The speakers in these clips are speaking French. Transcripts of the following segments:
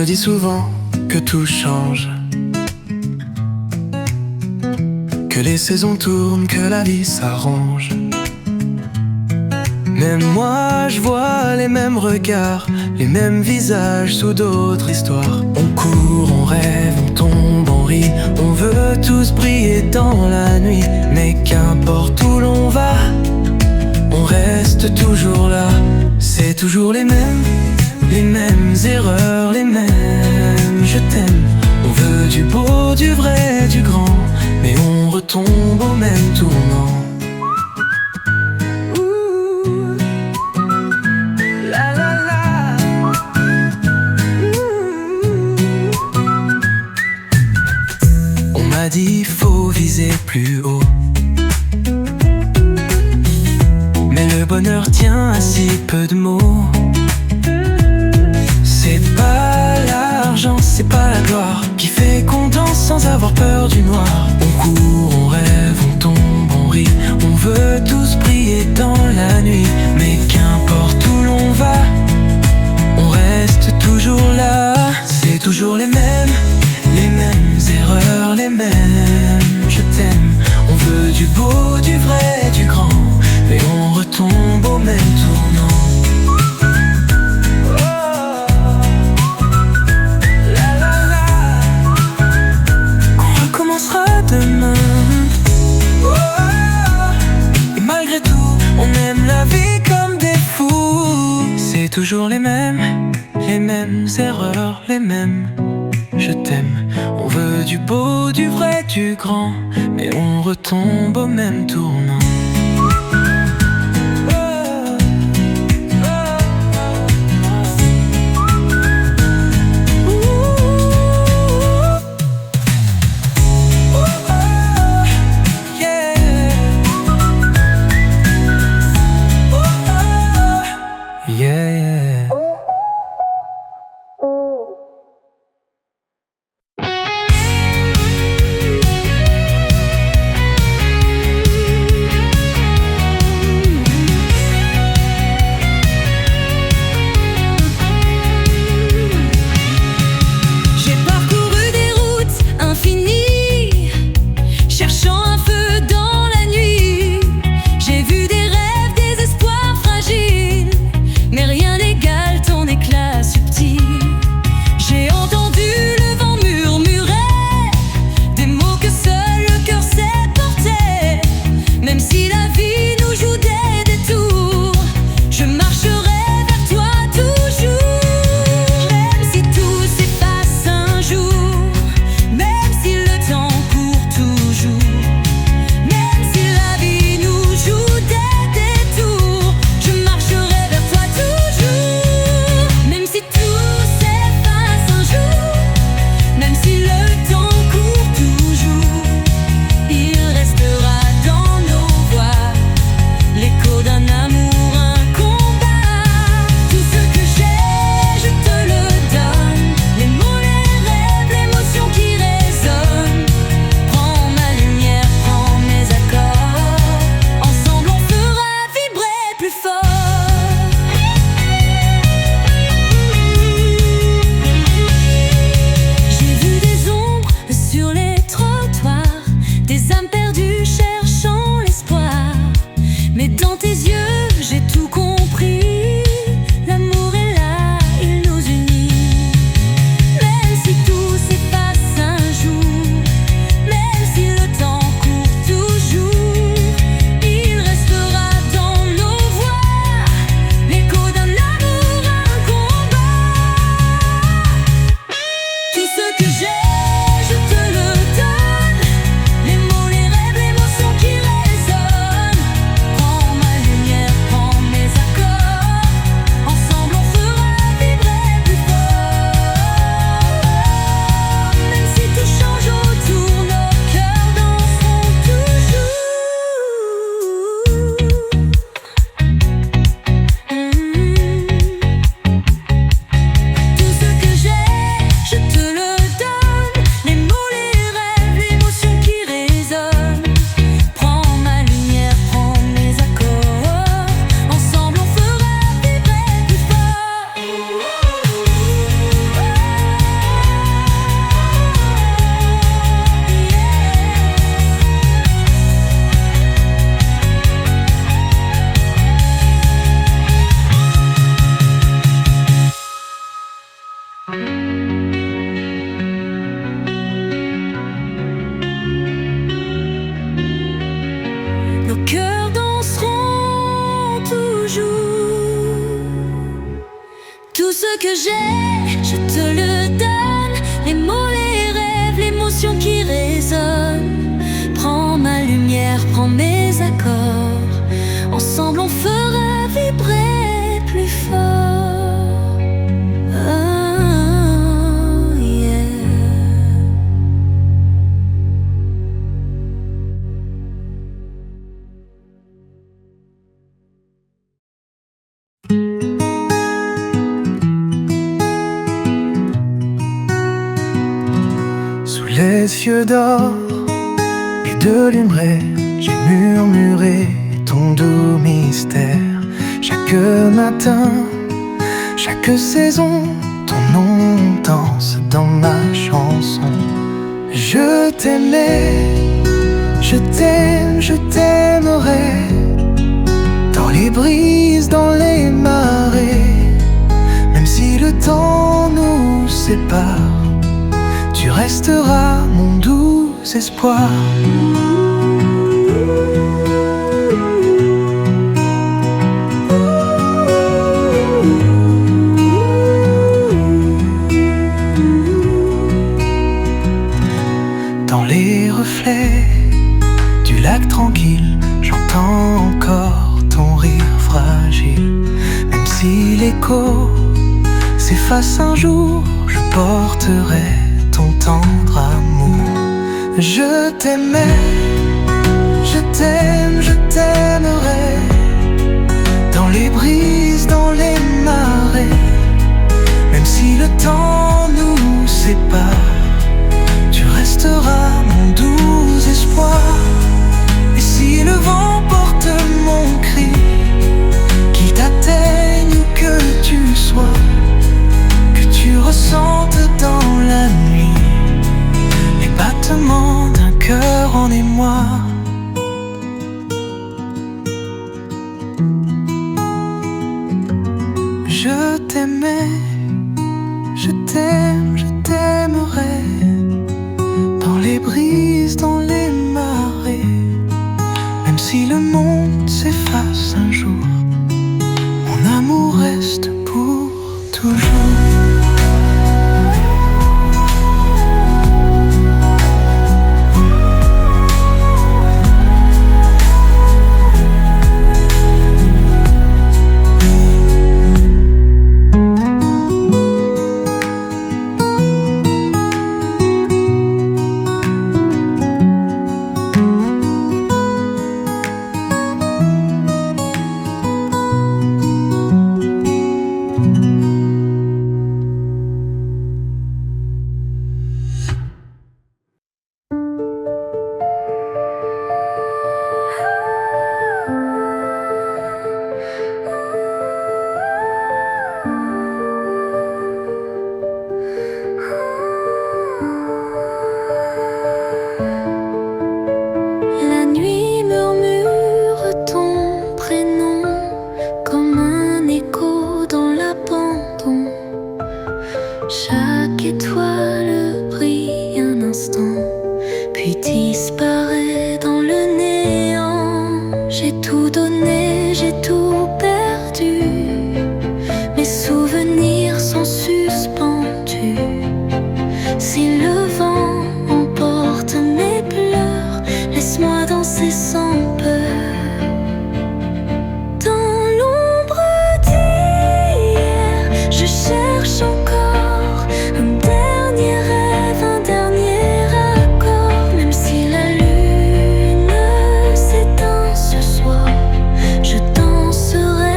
me dit souvent que tout change, que les saisons tournent, que la vie s'arrange. Mais moi je vois les mêmes regards, les mêmes visages sous d'autres histoires. On court, on rêve, on tombe, on rit, on veut tous briller dans la nuit. Mais qu'importe où l'on va, on reste toujours là. C'est toujours les mêmes erreurs, les mêmes je t'aime. On veut du beau, du vrai, du grand, mais on retombe au même tournant. On m'a dit faut viser plus haut, mais le bonheur tient à si peu de mots. C'est pas l'argent, c'est pas la gloire qui fait qu'on danse sans avoir peur du noir. On court, on rêve, on tombe, on rit, on veut tous briller dans la nuit. Mais qu'importe où l'on va, on reste toujours là. C'est toujours les mêmes erreurs, les mêmes je t'aime. On veut du beau, du vrai, du grand, mais on retombe au même tournant. Demain. Et malgré tout, on aime la vie comme des fous. C'est toujours les mêmes erreurs, les mêmes je t'aime. On veut du beau, du vrai, du grand, mais on retombe au même tournant. Les mots, les rêves, l'émotion qui résonne. Prends ma lumière, ce que j'ai, je te le donne. Les mots, les rêves, l'émotion qui résonne. Prends ma lumière, prends mes accords. Ensemble on fera vibrer plus fort. Oh, yeah. Sous les yeux d'or et de limeré, j'ai murmuré ton doux mystère. Chaque matin, chaque saison, ton nom danse dans ma chanson. Je t'aimais, je t'aime, je t'aimerai. Dans les brises, dans les marées, même si le temps nous sépare, tu resteras mon doux espoir. Dans les reflets du lac tranquille, j'entends encore ton rire fragile. Même si l'écho s'efface un jour, je porterai ton tendre amour. Je t'aimais, je t'aime, je t'aimerai. Dans les brises, dans les marées, même si le temps nous sépare, tu resteras mon doux espoir. Et si le vent porte mon cri, qu'il t'atteigne où que tu sois, que tu ressentes dans la nuit les battements d'un cœur en émoi. Je t'aimais, je t'aime, je t'aimerai. Dans les brises, dans les marées, même si le monde s'efface un jour, mon amour reste pour toujours. Chaque étoile brille un instant, puis disparaît dans le néant. J'ai tout donné, j'ai tout perdu. Mes souvenirs sont suspendus. Si le vent emporte mes pleurs, laisse-moi danser sans peur. Je danserai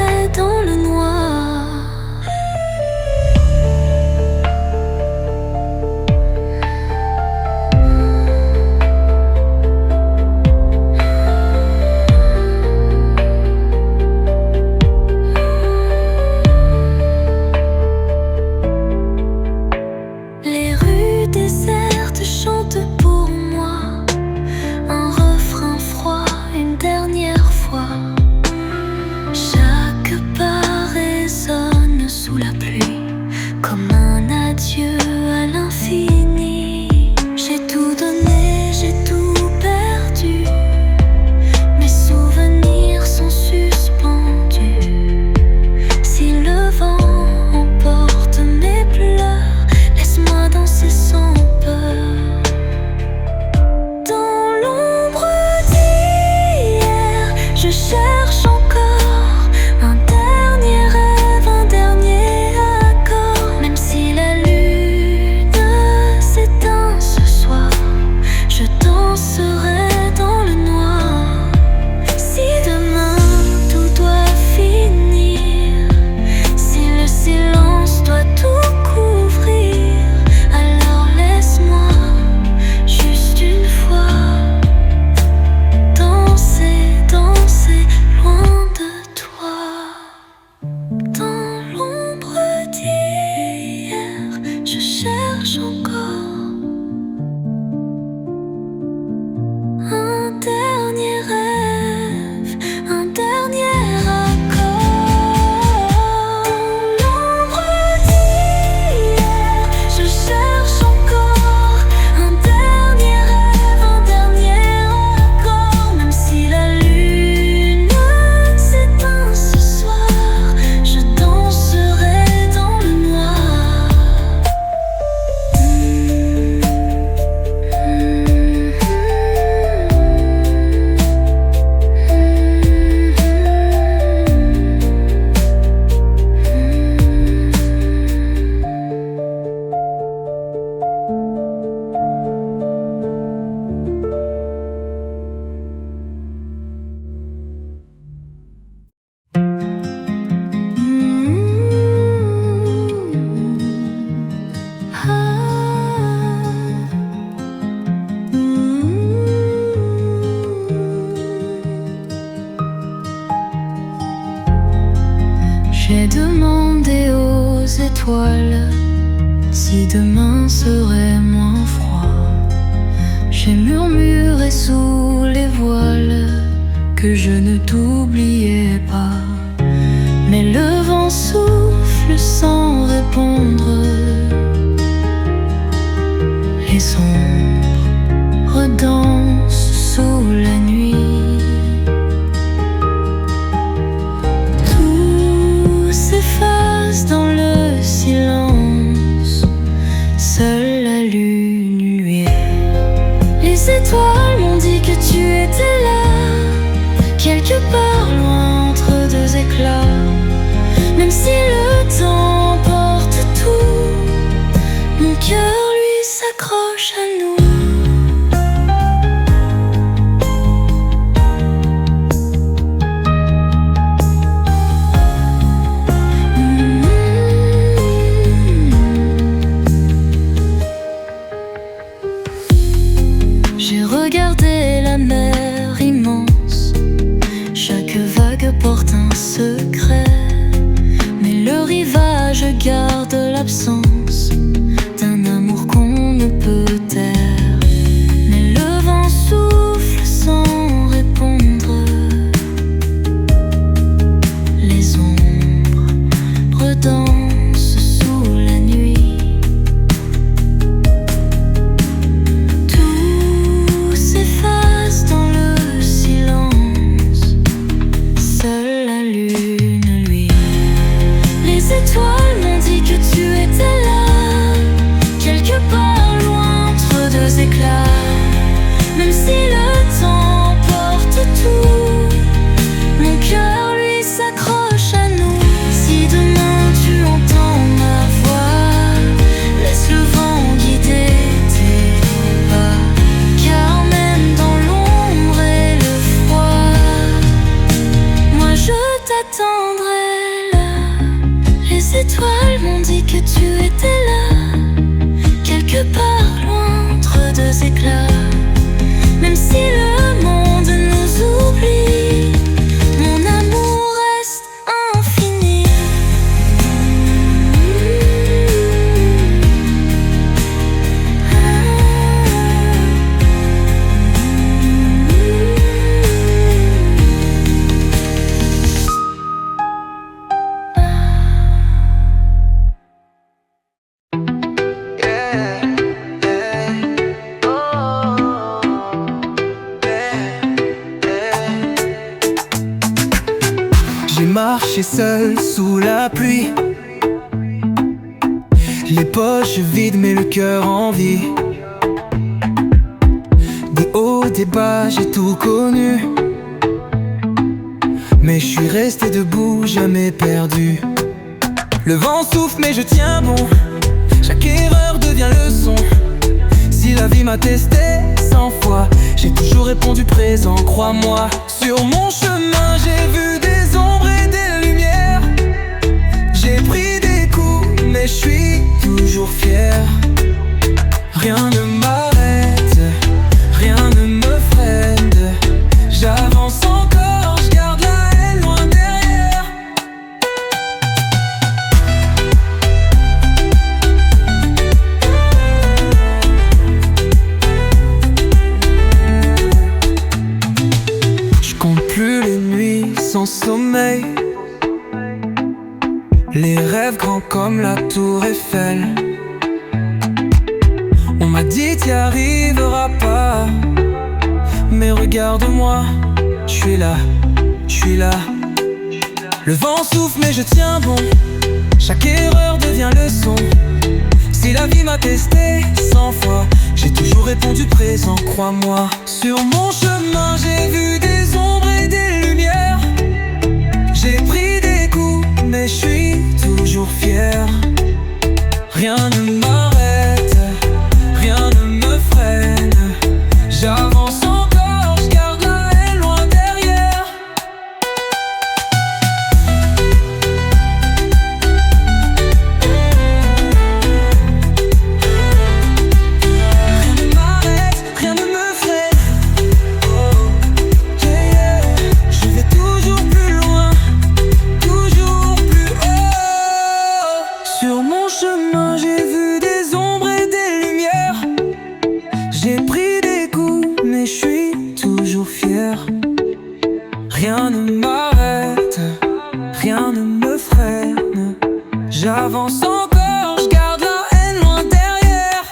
encore un dernier rêve, un dernier accord. Même si la lune s'éteint ce soir, je danserai dans le noir. Si demain tout doit finir, si le silence doit tout couvrir, alors laisse-moi juste une fois danser, danser loin de toi. Dans l'ombre d'hier, je cherche encore un dernier rêve, un dernier accord. L'ombre d'hier, je cherche encore un dernier rêve, un dernier accord. Même si la lune s'éteint ce soir, je danserai dans le noir. J'ai demandé aux étoiles si demain serait moins froid. J'ai murmuré sous les voiles que je ne t'oubliais pas. Mais le vent souffle sans répondre. Les ombres dansent sous la nuit. Tout s'efface dans le silence. Seule la lune luit. Les étoiles m'ont dit que tu étais là, quelque part loin entre deux éclats. Même si le temps porte tout, mon cœur lui s'accroche à nous. J'ai regardé la mer immense, chaque vague porte un secret. Mais le rivage garde l'absence d'un amour qu'on ne peut taire. Mais le vent souffle sans répondre. Les ombres dansent sous la nuit. Tout s'efface dans le silence. Seule la lune luit. Les étoiles m'ont dit que tu étais là, quelque part loin entre deux éclats. Même si le temps porte tout, mon cœur lui s'accroche à nous. Si demain tu entends ma voix, laisse le vent guider tes pas. Car même dans l'ombre et le froid, moi je t'attendrai là. Les étoiles m'ont dit que tu étais là, quelque part loin entre deux éclats. Même si le monde nous oublie, mon amour reste infini. J'ai marché seul sous la pluie, les poches vides mais le cœur en vie. Des hauts, des bas, j'ai tout connu. mais je suis resté debout, jamais perdu. Le vent souffle mais je tiens bon, chaque erreur devient leçon. Si la vie m'a testé 100 fois, j'ai toujours répondu présent, crois-moi. Sur mon chemin j'ai vu des ombres et des lumières. J'ai pris des coups mais je suis toujours fier. Rien ne m'arrête, rien ne me freine. J'avance encore, je garde la haine loin derrière. Je compte plus les nuits sans sommeil, les rêves grands comme la tour Eiffel. On m'a dit t'y arriveras pas, mais regarde-moi, je suis là, je suis là. Le vent souffle mais je tiens bon, chaque erreur devient leçon. Si la vie m'a testé 100 fois, j'ai toujours répondu présent, crois-moi. Sur mon chemin j'ai vu des ombres et des lumières. J'ai pris des coups mais je suis toujours fier. Rien ne m'arrête, rien ne me freine. J'avance encore, je garde la haine loin derrière. Rien ne m'arrête, rien ne me freine. Oh, yeah, yeah. Je vais toujours plus loin, toujours plus haut. Sur mon chemin j'ai vu des ombres et des lumières. J'ai pris des coups mais je suis toujours fier. Rien ne m'arrête, rien ne me freine. J'avance encore, je garde la haine loin derrière.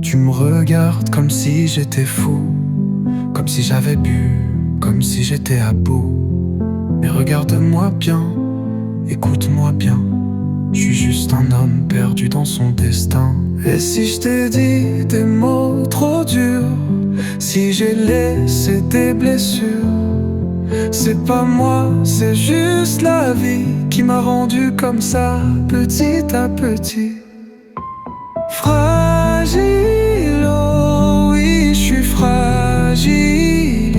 Tu me regardes comme si j'étais fou, comme si j'avais bu, comme si j'étais à bout. Mais regarde-moi bien, écoute-moi bien, je suis juste un homme perdu dans son destin. Et si je t'ai dit des mots trop durs, si j'ai laissé des blessures, c'est pas moi, c'est juste la vie qui m'a rendu comme ça, petit à petit. Fragile, oh oui, je suis fragile,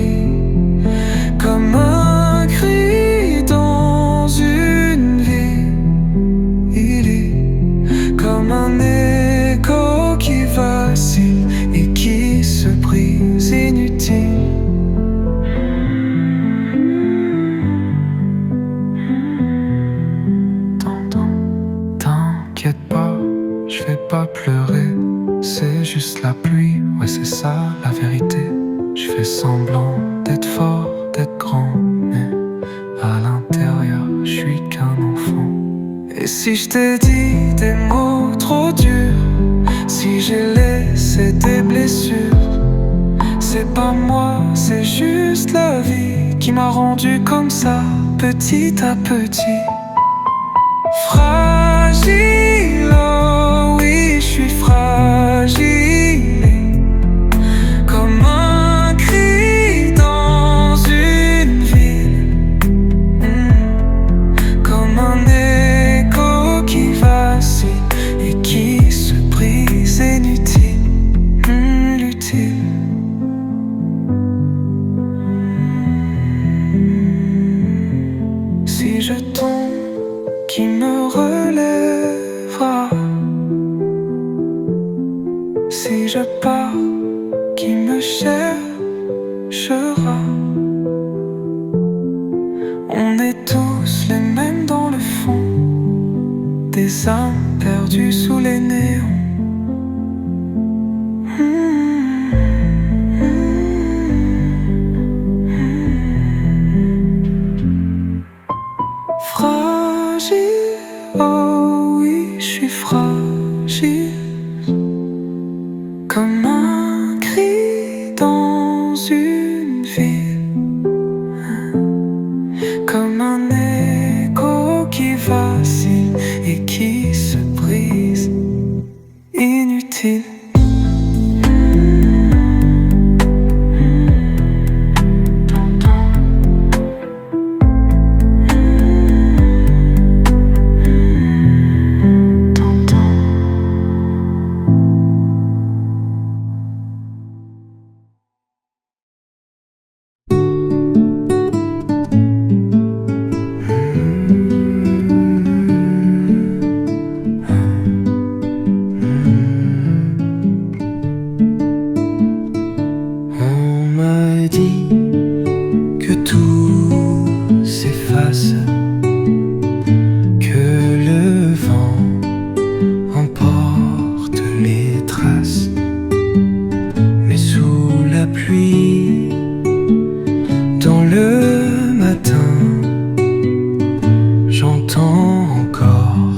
comme un cri dans une ville. Il est comme un écho qui vacille et qui se brise inutile. T'inquiète pas, je vais pas pleurer, c'est juste la pluie, ouais c'est ça la vérité. Je fais semblant d'être fort, d'être grand, mais à l'intérieur je suis qu'un enfant. Et si je t'ai dit des mots trop durs, si j'ai laissé des blessures, c'est pas moi, c'est juste la vie qui m'a rendu comme ça, petit à petit. Fragile, oh oui, je suis fragile, comme un cri dans une ville, comme un écho qui vacille et qui se brise inutile, utile. Si je tombe, qui me relève, dessin perdu sous les néons. Fragile, oh oui, je suis fragile, comme un cri dans une ville, comme un écho qui vacille et qui se brise, inutile. Que tout s'efface, que le vent emporte les traces. Mais sous la pluie, dans le matin, j'entends encore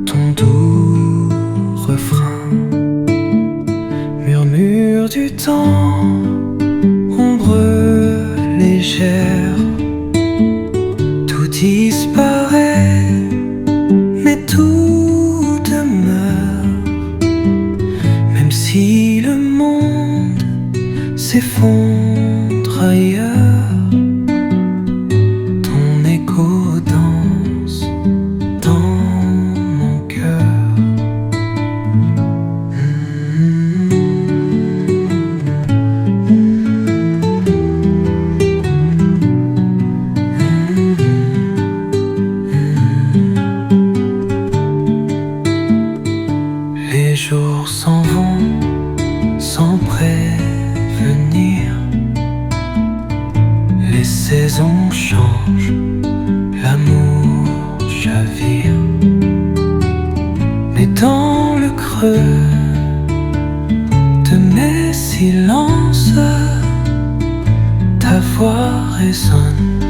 ton doux refrain. Murmure du temps, ombre légère, tout disparaît, mais tout demeure. Même si le monde s'effondre ailleurs, ton écho danse dans mon cœur. Les jours s'en vont sans prévenir, les saisons changent, l'amour chavire. Mais dans le creux de mes silences, ta voix résonne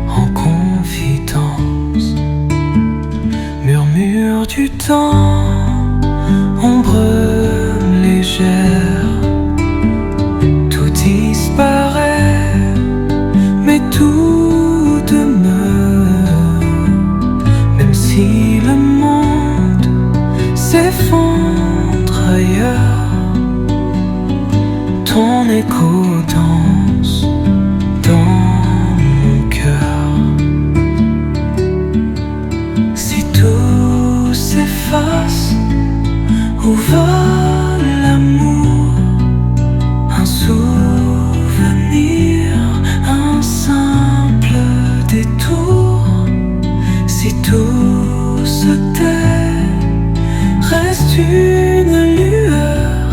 en confidence. Murmure du temps, ombre légère, tout disparaît, mais tout demeure. Même si le monde s'effondre ailleurs, ton écho danse dans mon cœur. Si tout s'efface, où va l'amour? Un souvenir, un simple détour. Si tout se tait, reste une lueur,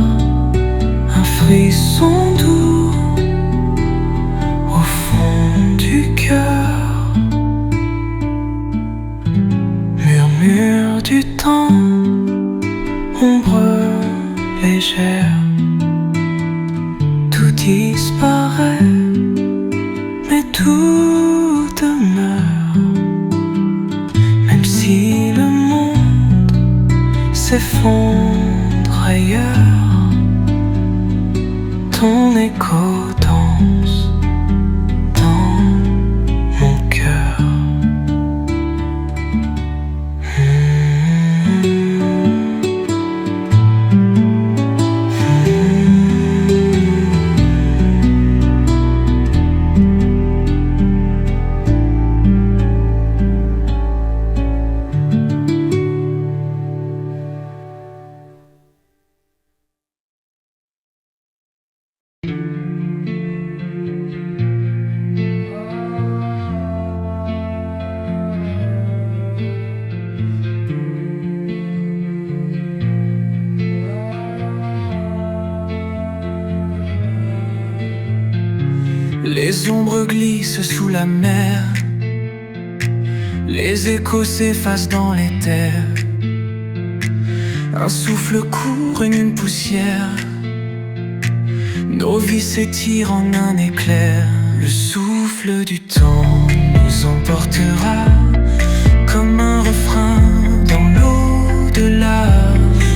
un frisson doux au fond du cœur. Murmure du temps, ombre légère, tout disparaît, mais tout demeure. Même si le monde s'effondre ailleurs, ton écho danse dans mon cœur. Les ombres glissent sous la mer, Les échos s'effacent dans les terres. Un souffle court, une poussière. Nos vies s'étirent en un éclair. Le souffle du temps nous emportera comme un refrain dans l'au-delà.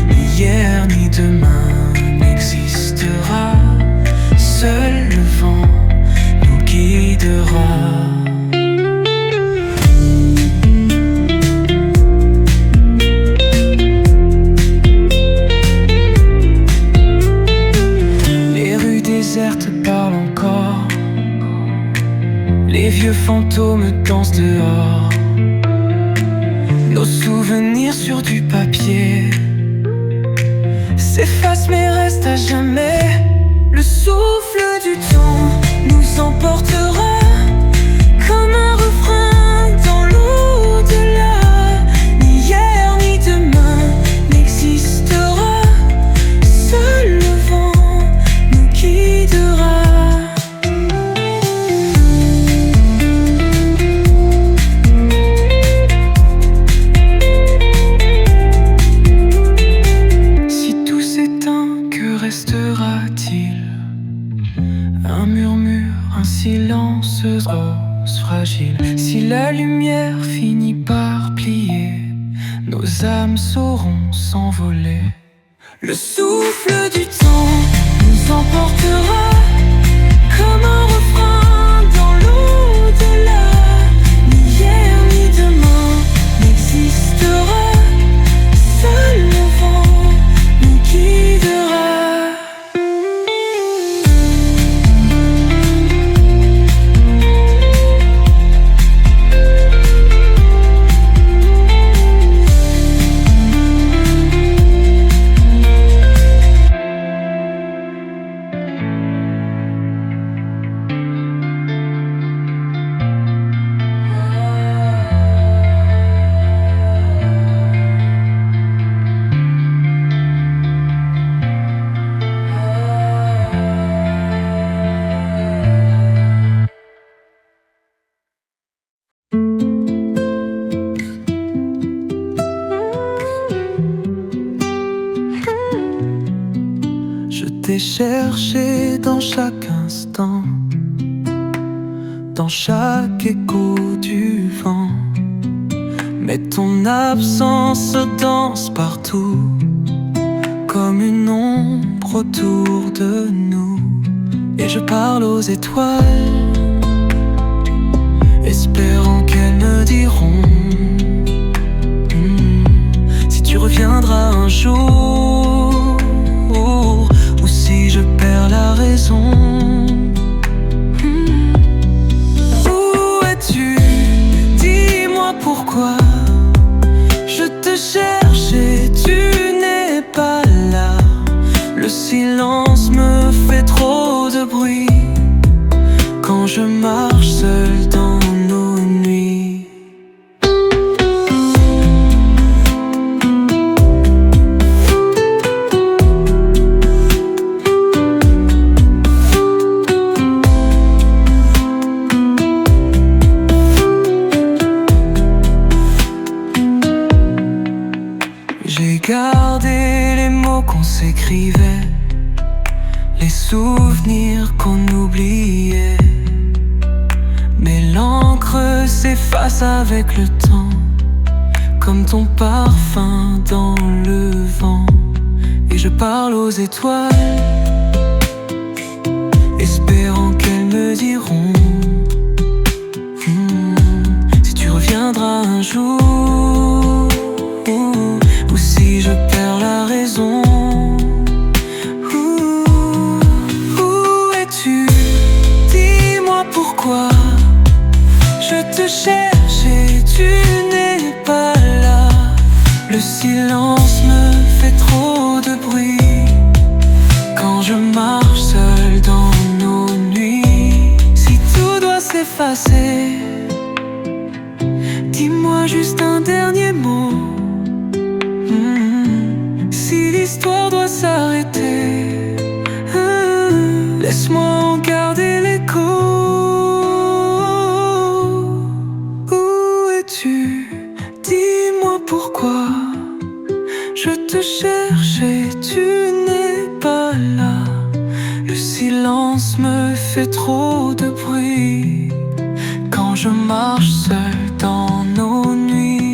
Ni hier ni demain n'existera. Seul le vent nous guidera. Parle encore. Les vieux fantômes dansent dehors. Nos souvenirs sur du papier s'effacent mais restent à jamais. Le souffle du temps nous emportera comme un refrain dans l'au-delà. Ni hier ni demain n'existera. Seul le vent nous guidera. Si tout s'éteint, que restera-t-il? Un murmure, un silence rose fragile. Si la lumière finit par plier, nos âmes sauront s'envoler. Le souffle du temps nous emportera comme un refrain dans l'au-delà. Ni hier ni demain n'existera. Seul le vent nous guidera. Je t'ai cherché dans chaque instant, dans chaque écho du vent. Mais ton absence danse partout, comme une ombre autour de nous. Et je parle aux étoiles, espérant qu'elles me diront si tu reviendras un jour, ou si je perds la raison. Où es-tu? Dis-moi pourquoi je te cherche et tu n'es pas là. Le silence me fait trop de bruit quand je marche seul dans nos nuits. J'ai gardé les mots qu'on s'écrivait, les souvenirs qu'on oubliait. Mais l'encre s'efface avec le temps, comme ton parfum dans le vent. Et je parle aux étoiles, espérant qu'elles me diront si tu reviendras un jour, ou si je perds la raison. Où es-tu? Dis-moi pourquoi je te cherche et tu n'es pas là. Le silence me fait trop de bruit quand je marche seul dans nos nuits. Si tout doit s'effacer, dis-moi juste un dernier mot. Si l'histoire doit s'arrêter, laisse-moi en garder l'écho. Où es-tu? Je te cherche et tu n'es pas là. Le silence me fait trop de bruit quand je marche seul dans nos nuits.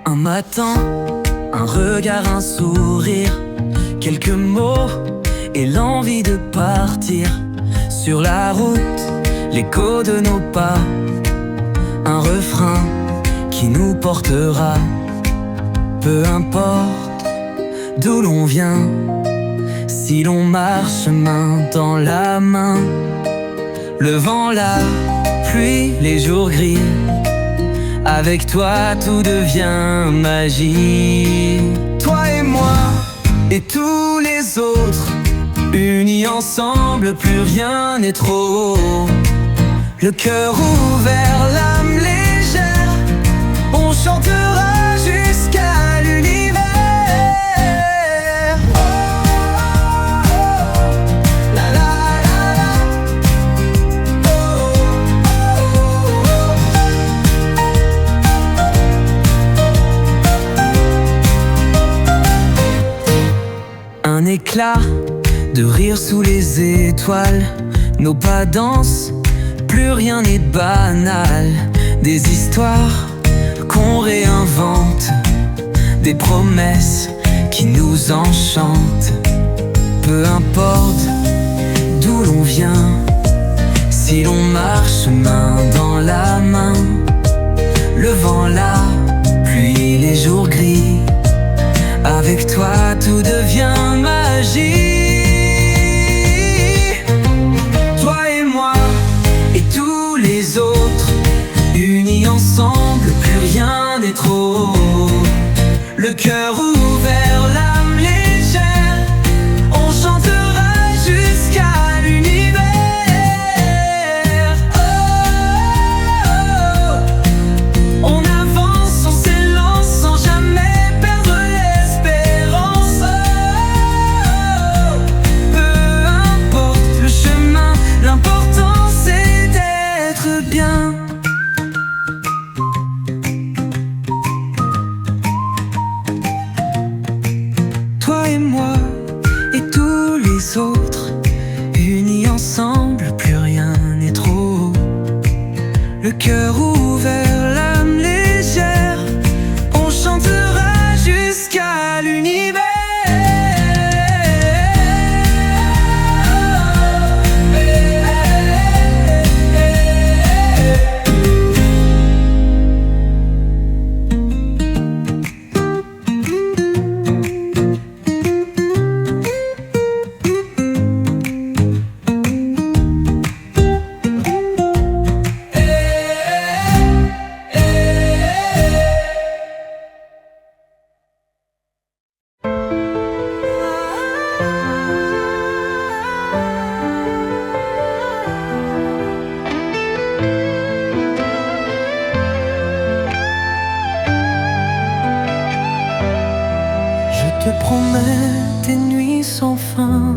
Un matin, un regard, un sourire, quelques mots et l'envie de partir. Sur la route, l'écho de nos pas, un refrain qui nous portera. Peu importe d'où l'on vient, si l'on marche main dans la main. Le vent, la pluie, les jours gris, avec toi tout devient magie. Toi et moi et tous les autres, unis ensemble, plus rien n'est trop haut. Le cœur ouvert, l'âme légère, on chantera jusqu'à l'univers. Oh, oh, oh, la la la la. Oh, oh, oh. Un éclat de rire sous les étoiles, nos pas dansent, plus rien n'est banal. Des histoires qu'on réinvente, des promesses qui nous enchantent. Peu importe d'où l'on vient, si l'on marche main dans la main. Le vent, la pluie, les jours gris, avec toi tout devient magie. Toi et moi et tous les autres, unis ensemble, plus rien n'est trop haut. Le cœur ouvert, l'âme légère, on chantera jusqu'à l'univers. Oh, oh, oh. On avance, on s'élance sans jamais perdre l'espérance. Oh, peu importe le chemin, l'important c'est d'être bien. Toi et moi et tous les autres, unis ensemble, plus rien n'est trop haut. Le cœur ouvert, l'âme légère, on chantera jusqu'à l'univers. Je te promets des nuits sans fin,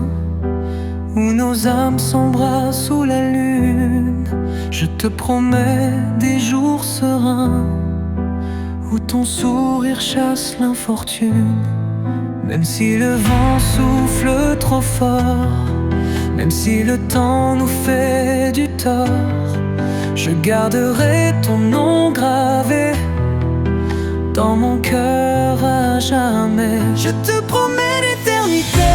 où nos âmes s'embrassent sous la lune. Je te promets des jours sereins, où ton sourire chasse l'infortune. Même si le vent souffle trop fort, même si le temps nous fait du tort, je garderai ton nom gravé dans mon cœur à jamais. Je te promets l'éternité,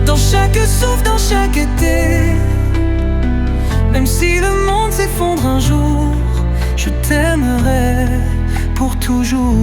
dans chaque souffle, dans chaque été. Même si le monde s'effondre un jour, je t'aimerai pour toujours.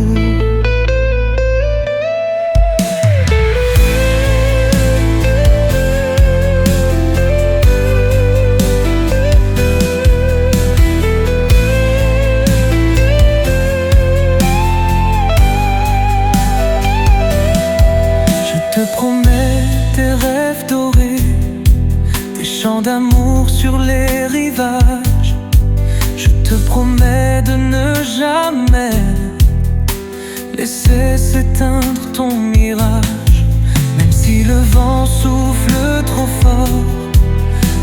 chants d'amour sur les rivages. Je te promets de ne jamais laisser s'éteindre ton mirage. Même si le vent souffle trop fort,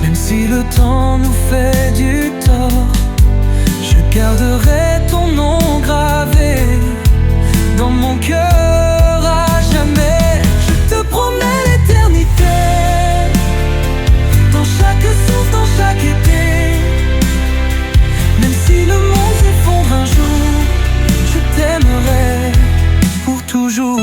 même si le temps nous fait du tort, je garderai ton nom gravé dans mon cœur à jamais. Je te promets l'éternité, dans chaque souffle, dans chaque été. Même si le monde s'effondre un jour, je t'aimerai pour toujours.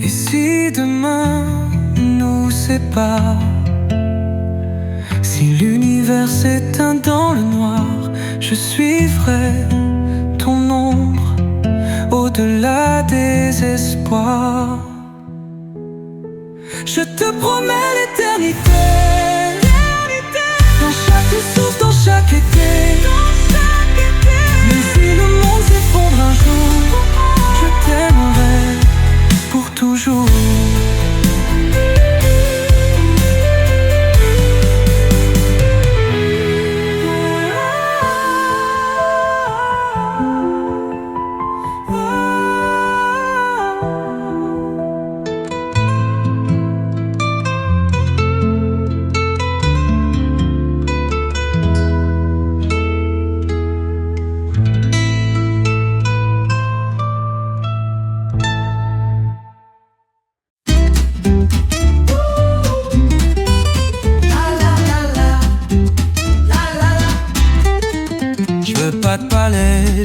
Et si demain nous sépare, si l'univers s'éteint dans le noir, je suivrai ton ombre au-delà des espoirs. Je te promets l'éternité, dans chaque souffle, dans chaque été. Même si le monde s'effondre un jour, je t'aimerai pour toujours.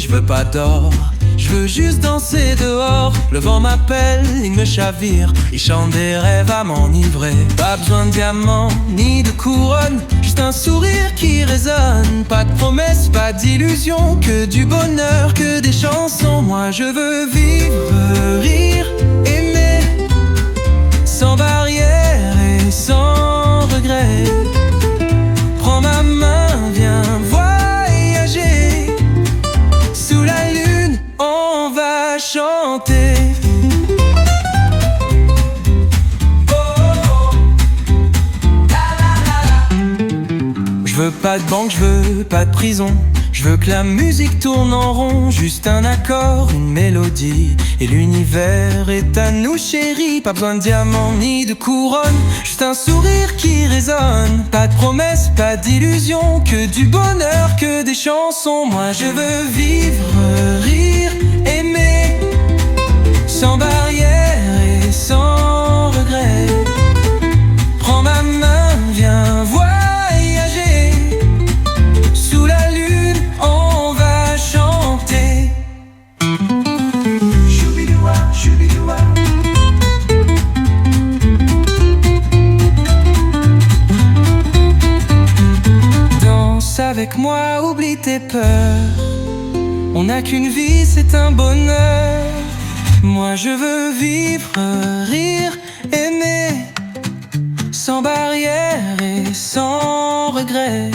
Je veux pas d'or, je veux juste danser dehors. Le vent m'appelle, il me chavire, il chante des rêves à m'enivrer. Pas besoin de diamants, ni de couronne, juste un sourire qui résonne. Pas de promesses, pas d'illusions, que du bonheur, que des chansons. Moi je veux vivre, rire, aimer, sans barrière et sans regret. Prends ma main, viens voyager. Sous la lune, on va chanter. Je veux pas de banque, je veux pas de prison. Je veux que la musique tourne en rond. Juste un accord, une mélodie, et l'univers est à nous chéris. Pas besoin de diamants ni de couronne, juste un sourire qui résonne. Pas de promesses, pas d'illusions, que du bonheur, que des chansons. Moi je veux vivre, rire, aimer, sans barrière et sans regret. Prends ma main, viens voyager. Sous la lune, on va chanter. Choubidoua, choubidoua. Danse avec moi, oublie tes peurs. On n'a qu'une vie, c'est un bonheur. Moi je veux vivre, rire, aimer, sans barrière et sans regret.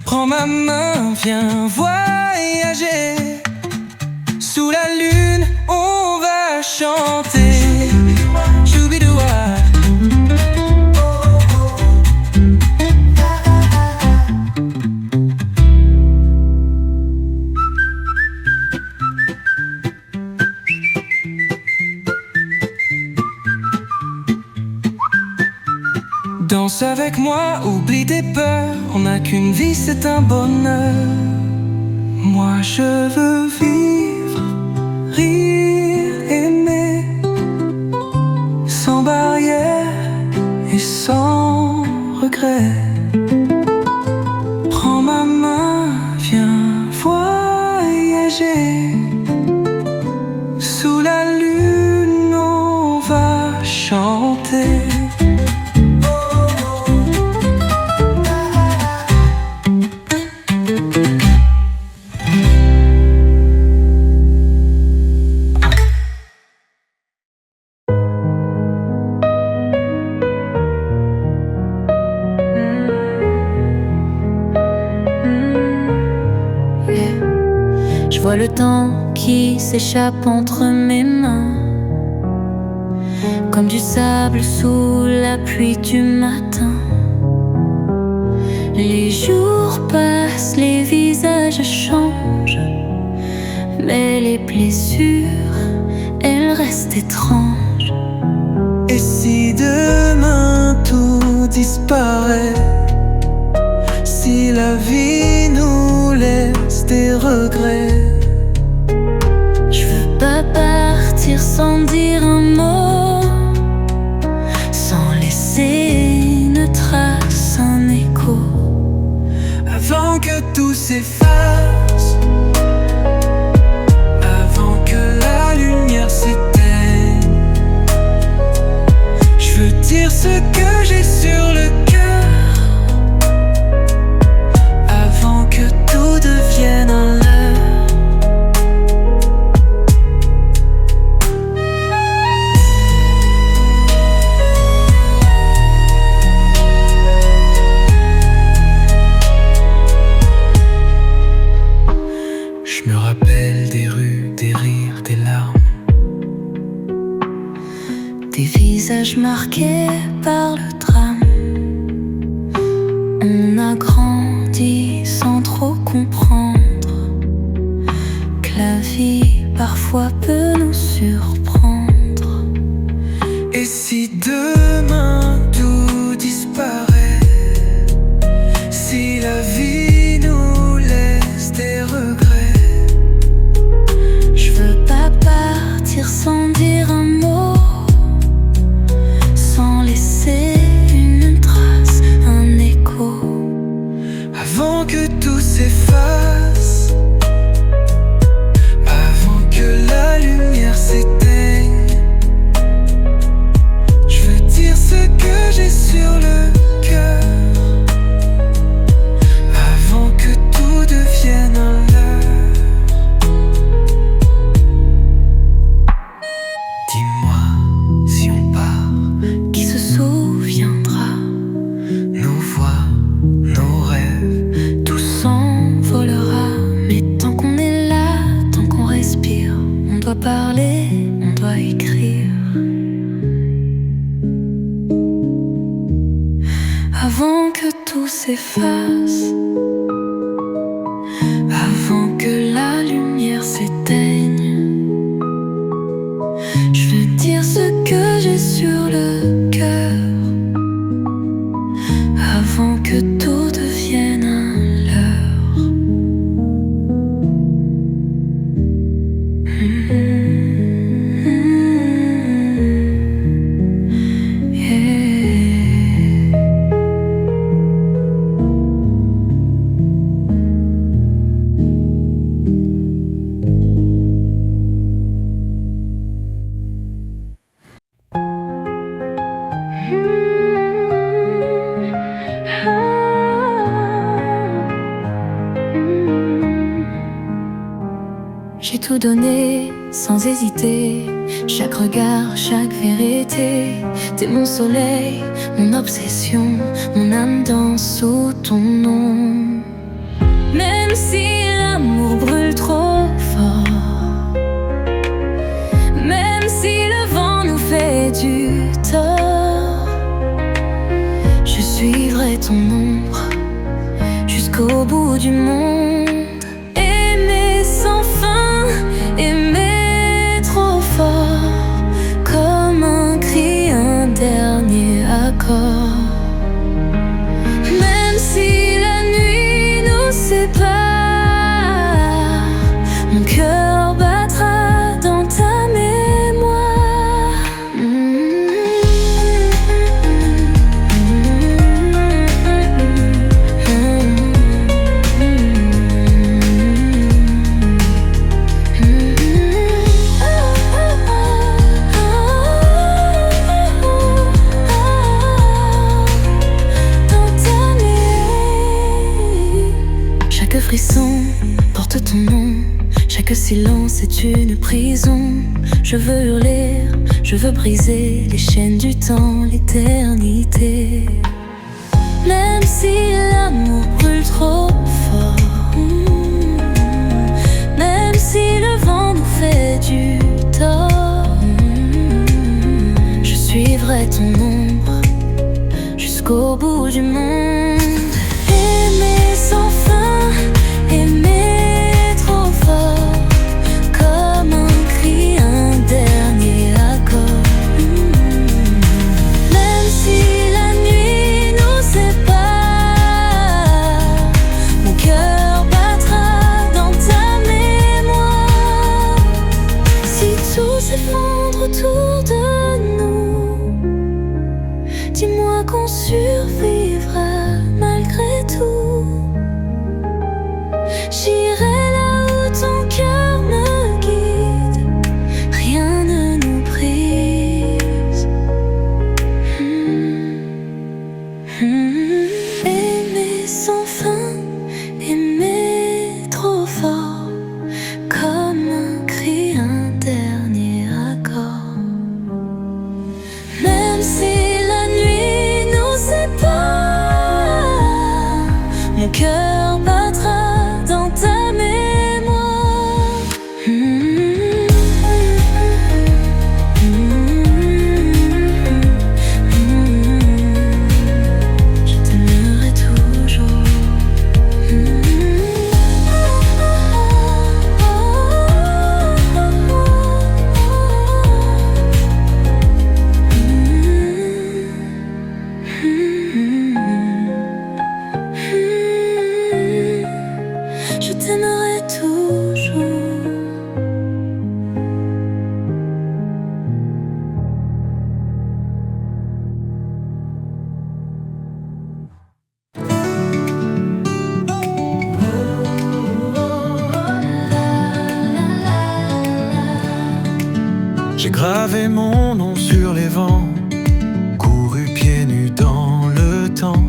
Prends ma main, viens voyager. Sous la lune, on va chanter. Choubidoua. Danse avec moi, oublie tes peurs. On n'a qu'une vie, c'est un bonheur. Moi je veux vivre, rire, aimer, sans barrière et sans regret. Prends ma main, viens voyager. Sous la lune, on va chanter. Je vois le temps qui qui s'échappe entre mes mains, comme du sable sous la pluie du matin. Les jours passent, les visages changent, mais les blessures, elles restent étranges. Et si demain tout disparaît, si la vie nous laisse des regrets, je veux pas partir sans dire un mot, sans laisser une trace, un écho. Avant que tout s'efface, avant que la lumière s'éteigne, je veux dire ce que j'ai sur le cœur, avant que tout devienne un leurre. Je me rappelle des rues, des rires, des larmes, Des visages marqués par le drame. On a grandi sans trop comprendre que la vie parfois peut nous surprendre. Et si demain tout disparaît, si la vie nous laisse des regrets, Je veux pas partir sans dire un mot, sans laisser une trace, un écho. avant que tout s'efface, avant que la lumière s'éteigne, je veux dire ce que j'ai sur le cœur, avant que tout devienne un leurre. Dis-moi si on part, Qui se souviendra, nos voix, nos rêves, tout s'envolera. Mais tant qu'on est là, tant qu'on respire, on doit parler, on doit écrire. Avant que tout s'efface, avant que la lumière s'éteigne, je veux dire ce que j'ai sur le cœur, avant que tout devienne un leurre. Yeah. J'ai tout donné sans hésiter, chaque regard, chaque vérité. T'es mon soleil, mon obsession, mon âme danse sous ton nom. Même si l'amour brûle trop fort, même si le vent nous fait du tort, je suivrai ton ombre jusqu'au bout du monde. Aimer sans fin, aimer trop fort, comme un cri, un dernier accord. Même si la nuit nous sépare, mon cœur battra dans ta mémoire. Chaque frisson porte ton nom, chaque silence est une prison. Je veux hurler, je veux briser les chaînes du temps, l'éternité. Même si l'amour brûle trop fort, même si le vent nous s'effondre autour de nous. Dis-moi qu'on survivra malgré tout. J'irai là où ton cœur me guide. Rien ne nous brise. Aimer sans fin, aimer trop fort, comme un cri, un dernier accord. Même si la nuit nous sépare, mon cœur battra dans ta mémoire. Je t'aimerai toujours. Je t'aimerai toujours. J'ai gravé mon nom sur les vents, couru pieds nus dans le temps.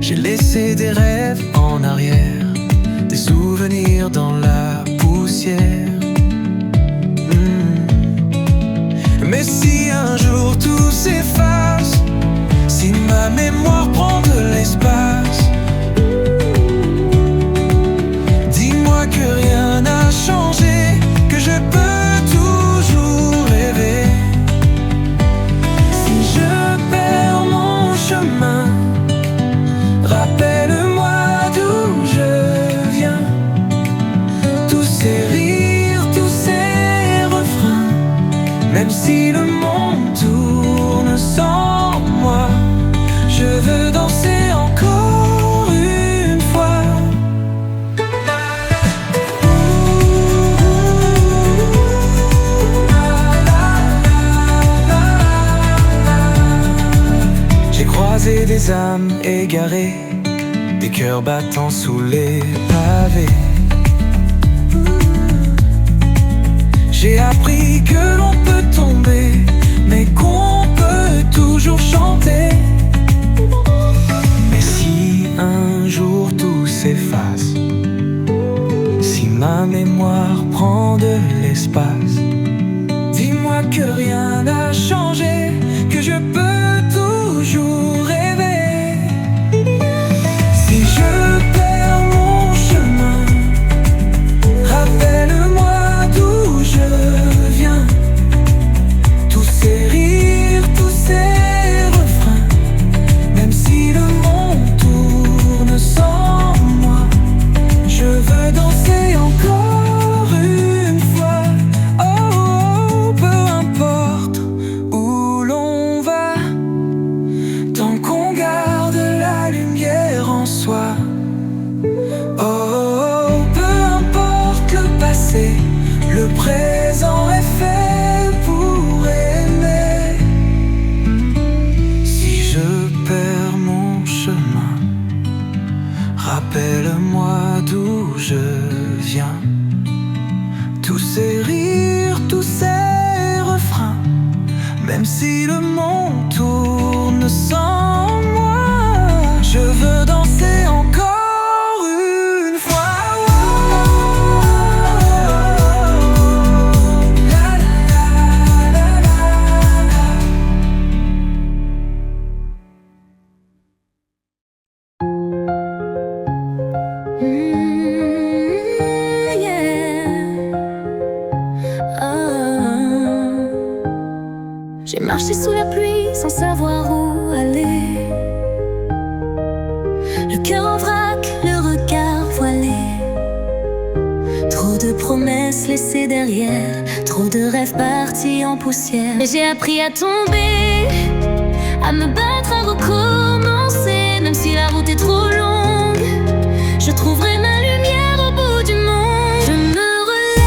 J'ai laissé des rêves en arrière, des souvenirs dans la poussière. Mais si un jour tout s'efface, si ma mémoire prend de l'espace, dis-moi que rien n'a changé, que je peux toujours rêver. Si je perds mon chemin, rappelle-moi d'où je viens. Tous ces rires, tous ces refrains, même si le monde tourne sans moi, je veux danser encore une fois. J'ai croisé des âmes égarées, des cœurs battant sous les pavés. J'ai appris que l'on peut tomber, mais qu'on peut toujours chanter. Mais si un jour tout s'efface, si ma mémoire prend de l'espace, dis-moi que rien n'a changé, que je peux toujours rêver. Si je perds mon chemin, rappelle-moi d'où je viens. Tous ces rires, tous ces refrains, même si le monde tourne sans moi, je veux danser encore une fois. Oh, peu importe où l'on va, tant qu'on garde la lumière en soi. Oh, peu importe le passé, le présent est fait pour aimer. Si je perds mon chemin, rappelle-moi d'où je viens. Tous ces rires, tous ces refrains, même si le monde tourne sans moi, je veux danser encore une fois. La, la, la, la, la. J'ai marché sous la pluie sans savoir où aller. Le cœur en vrac, le regard voilé. Trop de promesses laissées derrière, trop de rêves partis en poussière. Mais j'ai appris à tomber, à me battre, à recommencer. Même si la route est trop longue, je trouverai ma lumière au bout du monde. Je me relève.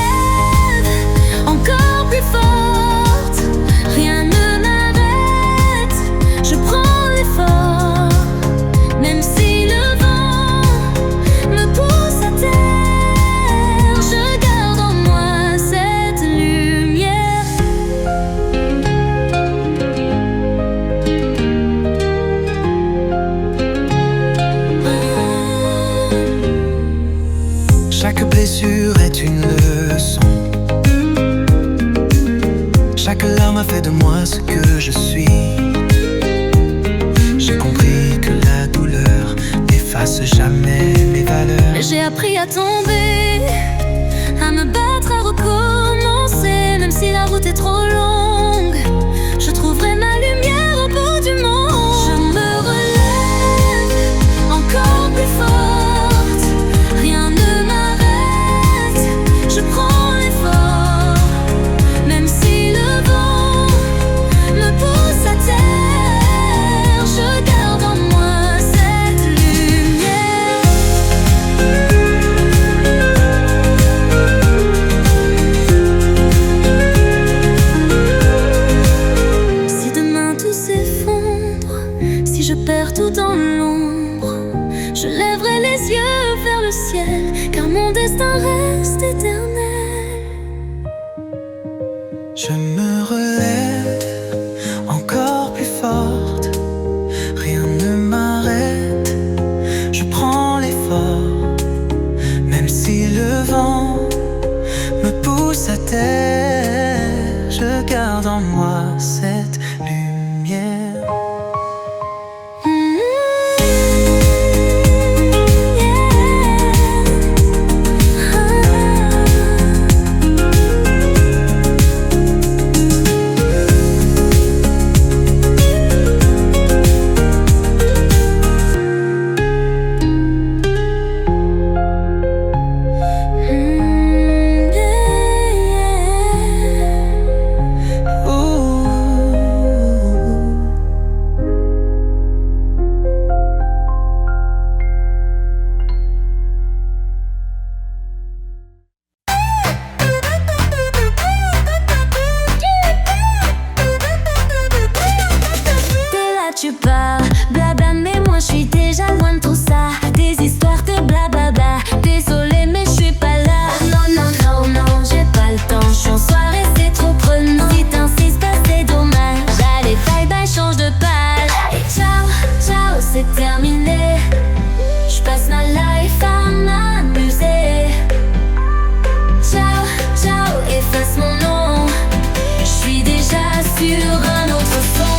rupture est une leçon. Chaque larme a fait de moi ce que je suis. J'ai compris que la douleur n'efface jamais mes valeurs. J'ai appris à tomber, à me battre, à recommencer. Même si la route est trop longue, je trouverai ma lumière au bout du monde. Je me relève encore plus forte. Rien ne m'arrête, je prends l'effort. Même si le vent me pousse à terre, je garde en moi cette lumière. Si demain tout s'effondre, si je perds tout dans l'ombre, je lèverai les yeux vers le ciel, car mon destin reste éternel. Je me relève encore plus forte. Rien ne m'arrête, je prends l'effort. Même si le vent me pousse à terre, je garde en moi cette lumière. Tu parles, blabla, mais moi je suis déjà loin de tout ça. Des histoires de blablabla. Désolée, mais je suis pas là. Non, non, non, non, j'ai pas le temps. Je suis en soirée, c'est trop prenant. Si t'insistes pas, c'est dommage. Allez, bye bye, change de page. Ciao, ciao, c'est terminé. Je passe ma life à m'amuser. Ciao, ciao, efface mon nom. Je suis déjà sur un autre son.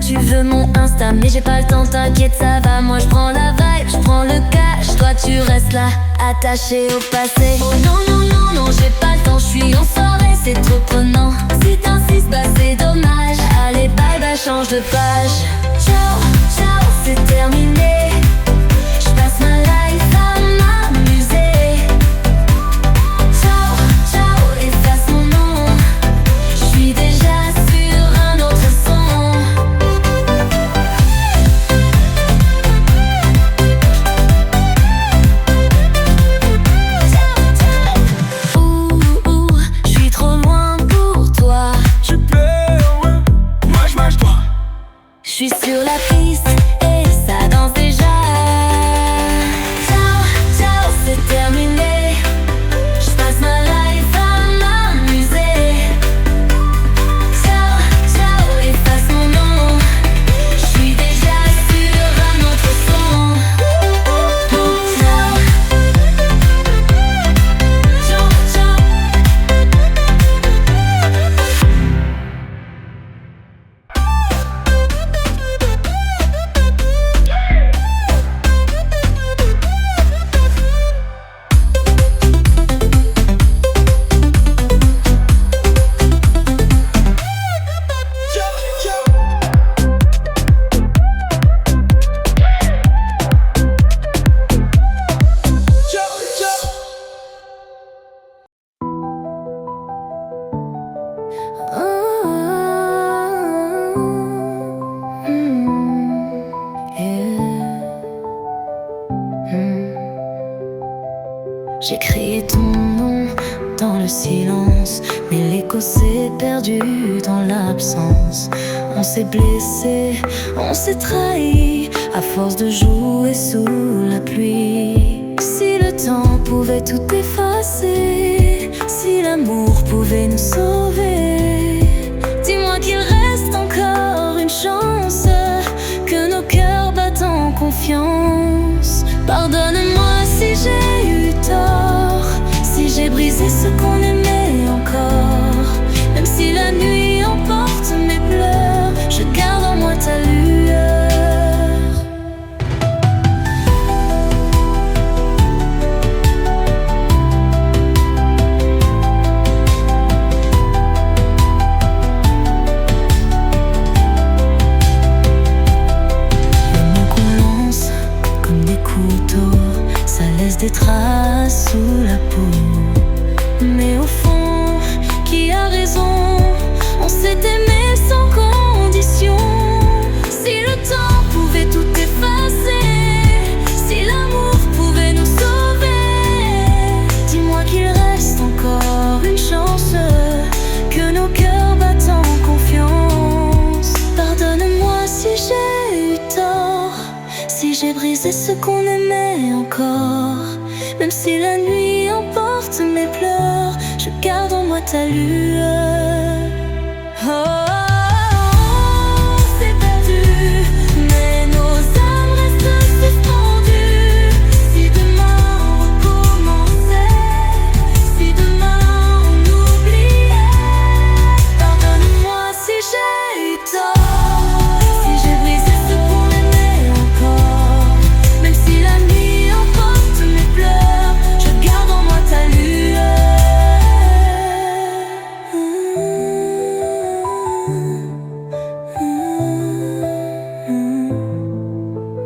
Tu veux mon Insta, mais j'ai pas le temps, t'inquiète, ça va. Moi je prends la vibe, je prends le cash. Toi tu restes là, attaché au passé. Oh non, non, non, non, j'ai pas le temps, je suis en soirée, c'est trop prenant. Si t'insistes, bah c'est dommage. Allez, bye bye, change de page. Ciao, ciao, c'est terminé. Je passe ma life à m'amuser. Ciao, ciao, efface mon nom. Je suis déjà sur un autre son. Je suis sur la piste et ça danse déjà. Ciao, ciao, c'est terminé. Je passe ma life à m'amuser. Ciao, ciao, efface mon nom. Je suis déjà sur un autre son. Ciao, ciao, ciao. J'ai crié ton nom dans le silence, mais l'écho s'est perdu dans l'absence. On s'est blessé, on s'est trahi, à force de jouer sous la pluie. Si le temps pouvait tout effacer, si l'amour pouvait nous sauver, dis-moi qu'il reste encore confiance. Pardonne-moi si j'ai eu tort, si j'ai brisé ce qu'on aimait encore. Même si la nuit emporte mes pleurs, je garde en moi ta lueur. Ça laisse des traces sous la peau. Mais au fond, qui a raison? On s'est aimé sans condition. Si le temps pouvait tout effacer, si l'amour pouvait nous sauver, dis-moi qu'il reste encore une chance, que nos cœurs battent en confiance. Pardonne-moi si j'ai eu tort, si j'ai brisé ce qu'on aimait encore. Même si la nuit emporte mes pleurs, je garde en moi ta lueur. Oh, c'est perdu, mais nos âmes restent suspendues. Si demain on recommençait, si demain on oubliait, pardonne-moi si j'ai eu tort, si j'ai brisé ce qu'on aimait encore. Même si la nuit emporte mes pleurs, je garde en moi ta lueur.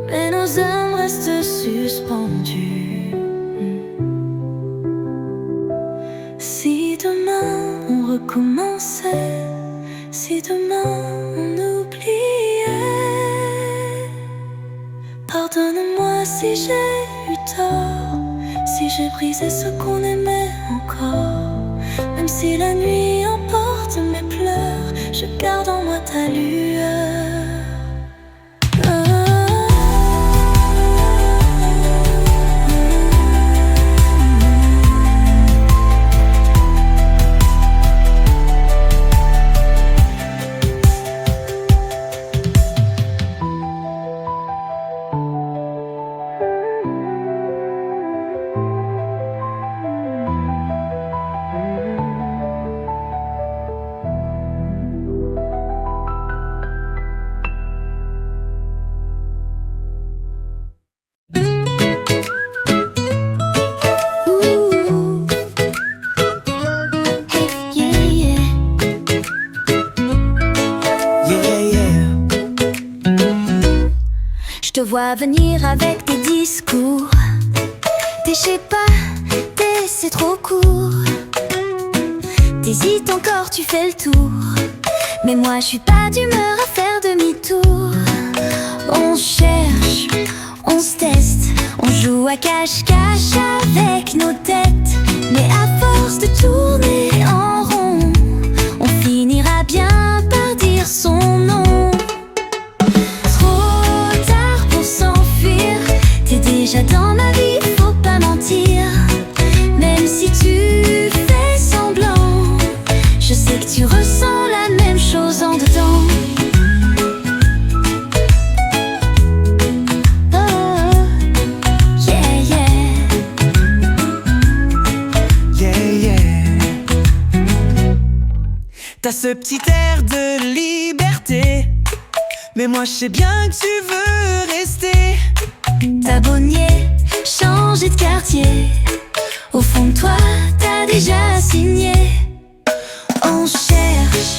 Mais nos âmes restent suspendues. Si demain on recommençait, si demain on oubliait, pardonne-moi si j'ai eu tort, si j'ai brisé ce qu'on aimait encore. Même si la nuit emporte mes pleurs, je garde en moi ta lueur. Je te vois venir avec tes discours. T'es, je sais pas, c'est trop court. T'hésites encore, tu fais le tour. Mais moi je suis pas d'humeur à faire demi-tour. On cherche, on se teste, on joue à cache-cache avec nos têtes. Mais à force de tourner en rond, on finira bien par dire son nom. Déjà dans ma vie, faut pas mentir. Même si tu fais semblant, je sais que tu ressens la même chose en dedans. Oh, yeah, yeah. Yeah, yeah. T'as ce petit air de liberté, mais moi je sais bien que tu veux rester. T'as beau nier, changer de quartier, au fond de toi, t'as déjà signé. On cherche,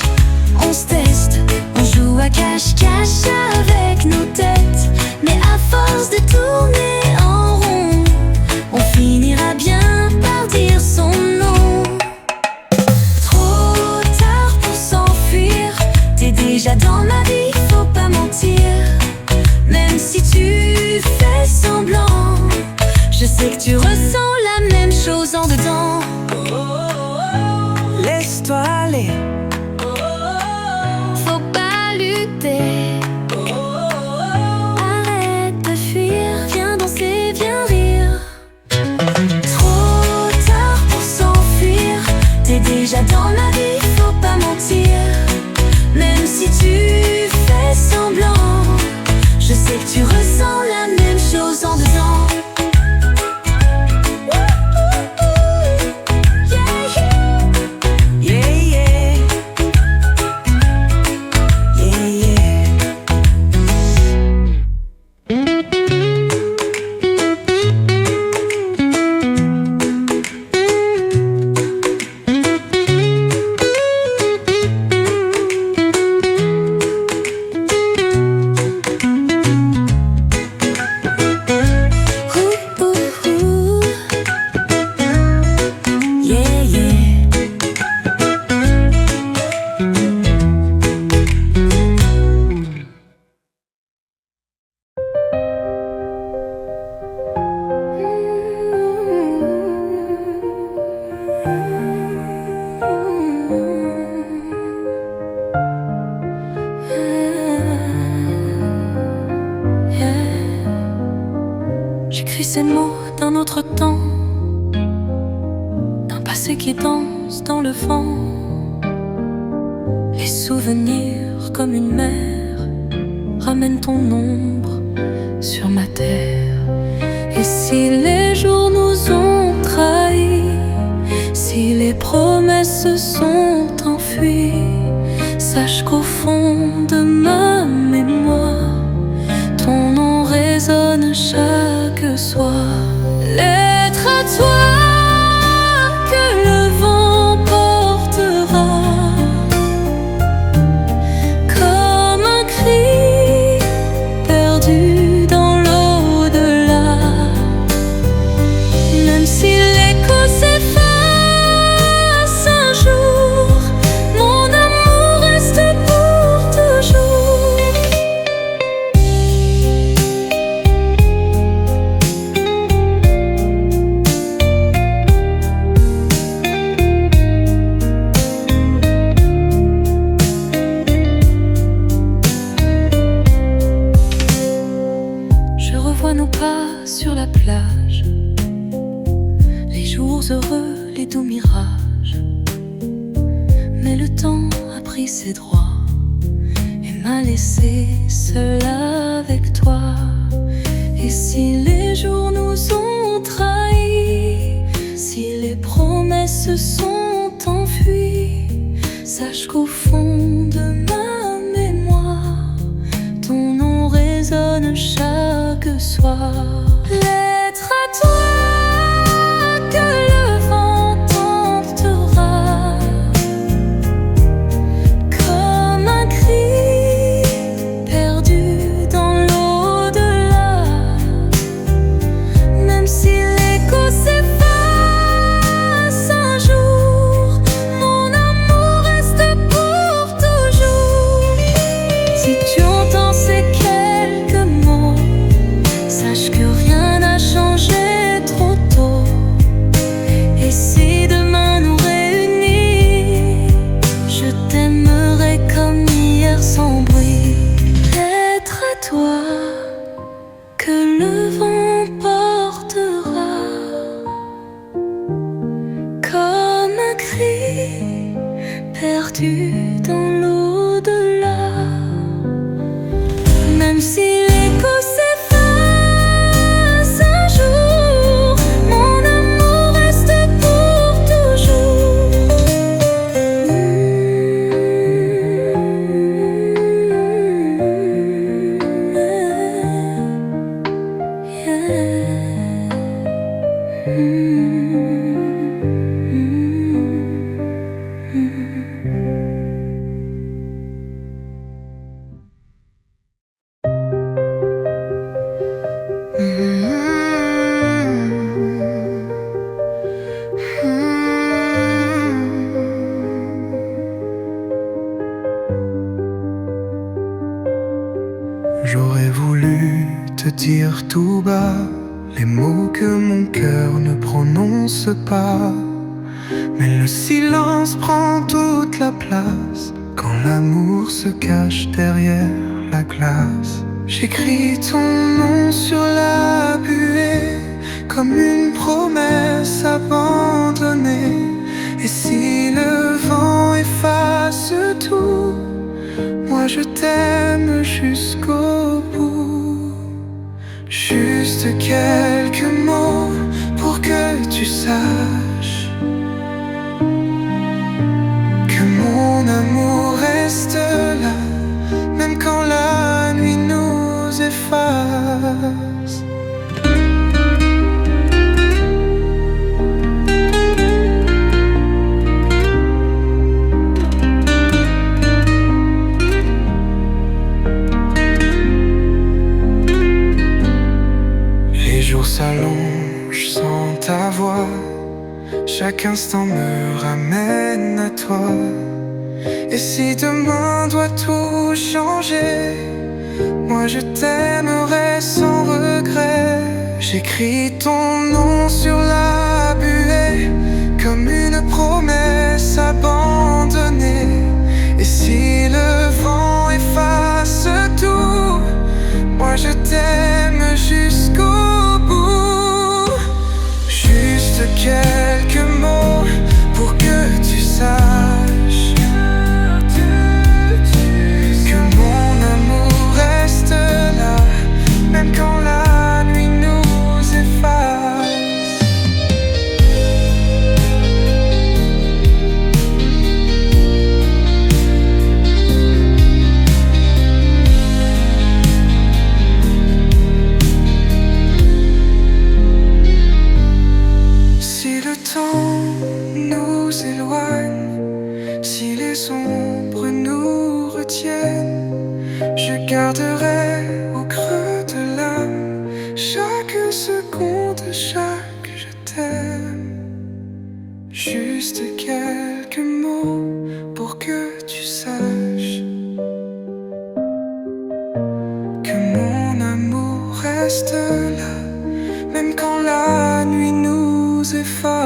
on se teste, on joue à cache-cache avec nos têtes. Mais à force de tourner en rond, on finira bien par dire son nom. Trop tard pour s'enfuir, t'es déjà dans ma vie, faut pas mentir. Même si tu fais semblant, je sais que tu ressens la même chose en dedans. Laisse-toi aller, faut pas lutter. Arrête de fuir, viens danser, viens rire. Trop tard pour s'enfuir, t'es déjà dans ma vie, faut pas mentir. Même si tu fais semblant, je sais que tu ressens la même ces mots d'un autre temps, d'un passé qui danse dans le vent. Les souvenirs comme une mer ramènent ton ombre sur ma terre. Et si les jours nous ont trahis, si les promesses se sont enfuies, sache qu'au fond de ma mémoire, ton nom résonne chaque soir. Lettre à toi que le vent portera, comme un cri perdu dans l'au-delà. Même si l'écho s'efface un jour, mon amour reste pour toujours. Je revois nos pas sur la plage, les jours heureux, les doux mirages. Mais le temps a pris ses droits et m'a laissé seul avec toi. Et si les jours nous ont trahis, si les promesses se sont enfuies, sache qu'au fond de ma mémoire, ton nom résonne chaque soir. Lettre à toi que le vent t'emportera, comme un cri perdu dans l'au-delà. Même si l'écho s'efface un jour, mon amour reste pour toujours. Si tu entends ces quelques mots, sache que rien n'a changé trop tôt. Et si demain nous réunit, je t'aimerai comme hier sans bruit. Lettre à toi que le vent portera, comme un cri perdu dans l'au-delà. Même si l'écho s'efface un jour, mon amour reste pour toujours. J'aurais voulu te dire tout bas les mots que mon cœur ne prononce pas, mais le silence prend toute la place quand l'amour se cache derrière la glace. J'écris ton nom sur la buée comme une promesse abandonnée. Et si le vent efface tout, moi je t'aime jusqu'au bout. Juste quelques mots pour que tu saches que mon amour reste là, même quand la nuit nous efface. S'allonge sans ta voix, chaque instant me ramène à toi. Et si demain doit tout changer, moi je t'aimerai sans regret. J'écris ton nom sur la buée comme une promesse abandonnée. Et si le vent efface tout, moi je t'aime jusqu'au bout. garderai au creux de l'âme chaque seconde, chaque je t'aime. Juste quelques mots pour que tu saches que mon amour reste là, même quand la nuit nous efface.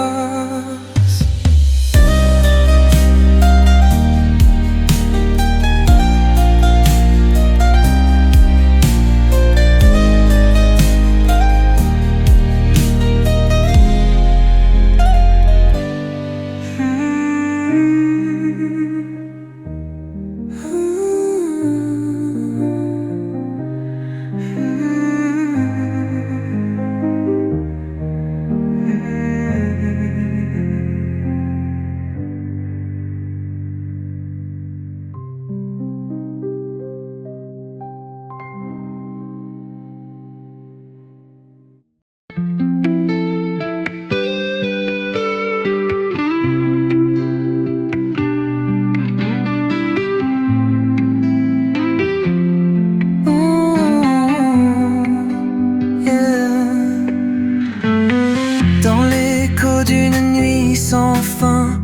D'une nuit sans fin,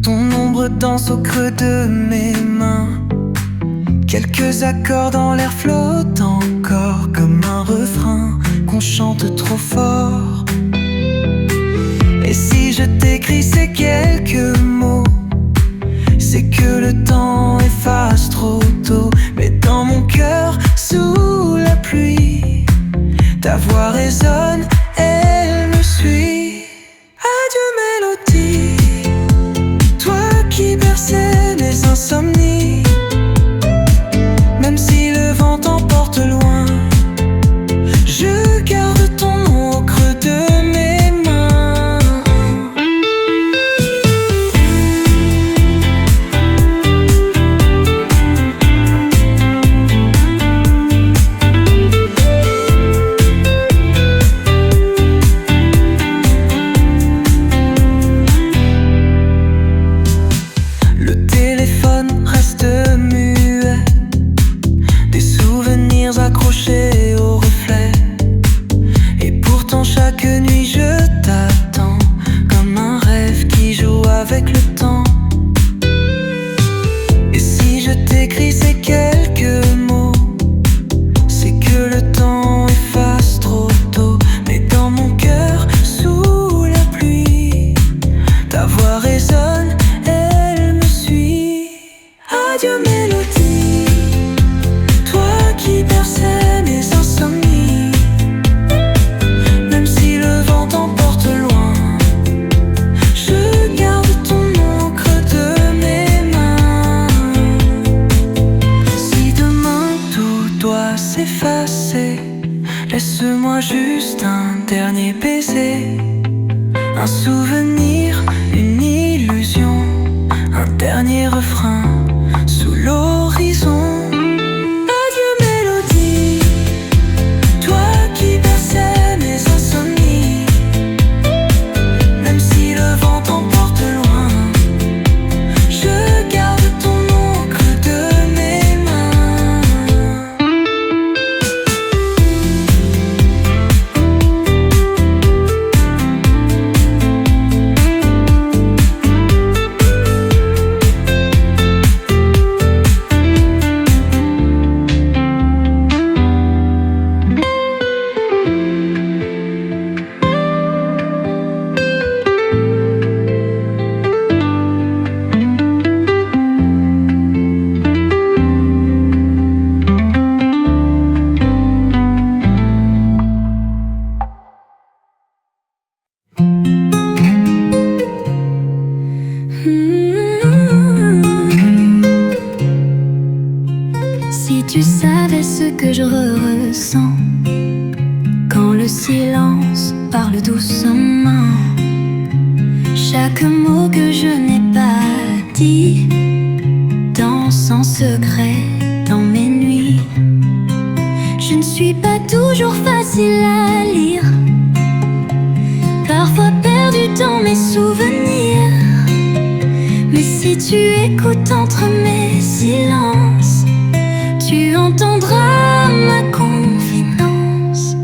ton ombre danse au creux de mes mains. Quelques accords dans l'air flottent encore comme un refrain qu'on chante trop fort. Et si je t'écris ces quelques mots, c'est que le temps efface trop tôt. Mais dans mon cœur, sous la pluie, ta voix résonne, elle me suit. Adieu mélodie, toi qui berçais mes insomnies. Même si le vent t'emporte loin, je garde ton nom au creux de mes mains. Accroché au reflet, et pourtant chaque nuit je t'attends comme un rêve qui joue avec le temps. Et si je t'écris ces quelques mots, c'est que le temps efface trop tôt. Mais dans mon cœur, sous la pluie, ta voix résonne, elle me suit. Adieu mélodie, toi qui berçais mes insomnies. Même si le vent t'emporte loin, je garde ton nom au creux de mes mains. Si demain tout doit s'effacer, laisse-moi juste un dernier baiser, un souvenir, une illusion, un dernier refrain sous l'horizon. Si tu savais ce que je ressens quand le silence parle doucement, chaque mot que je n'ai pas dit danse en secret dans mes nuits. Je ne suis pas toujours facile à lire, parfois perdu dans mes souvenirs. Mais si tu écoutes entre mes silences, tu tu entendras ma confidence.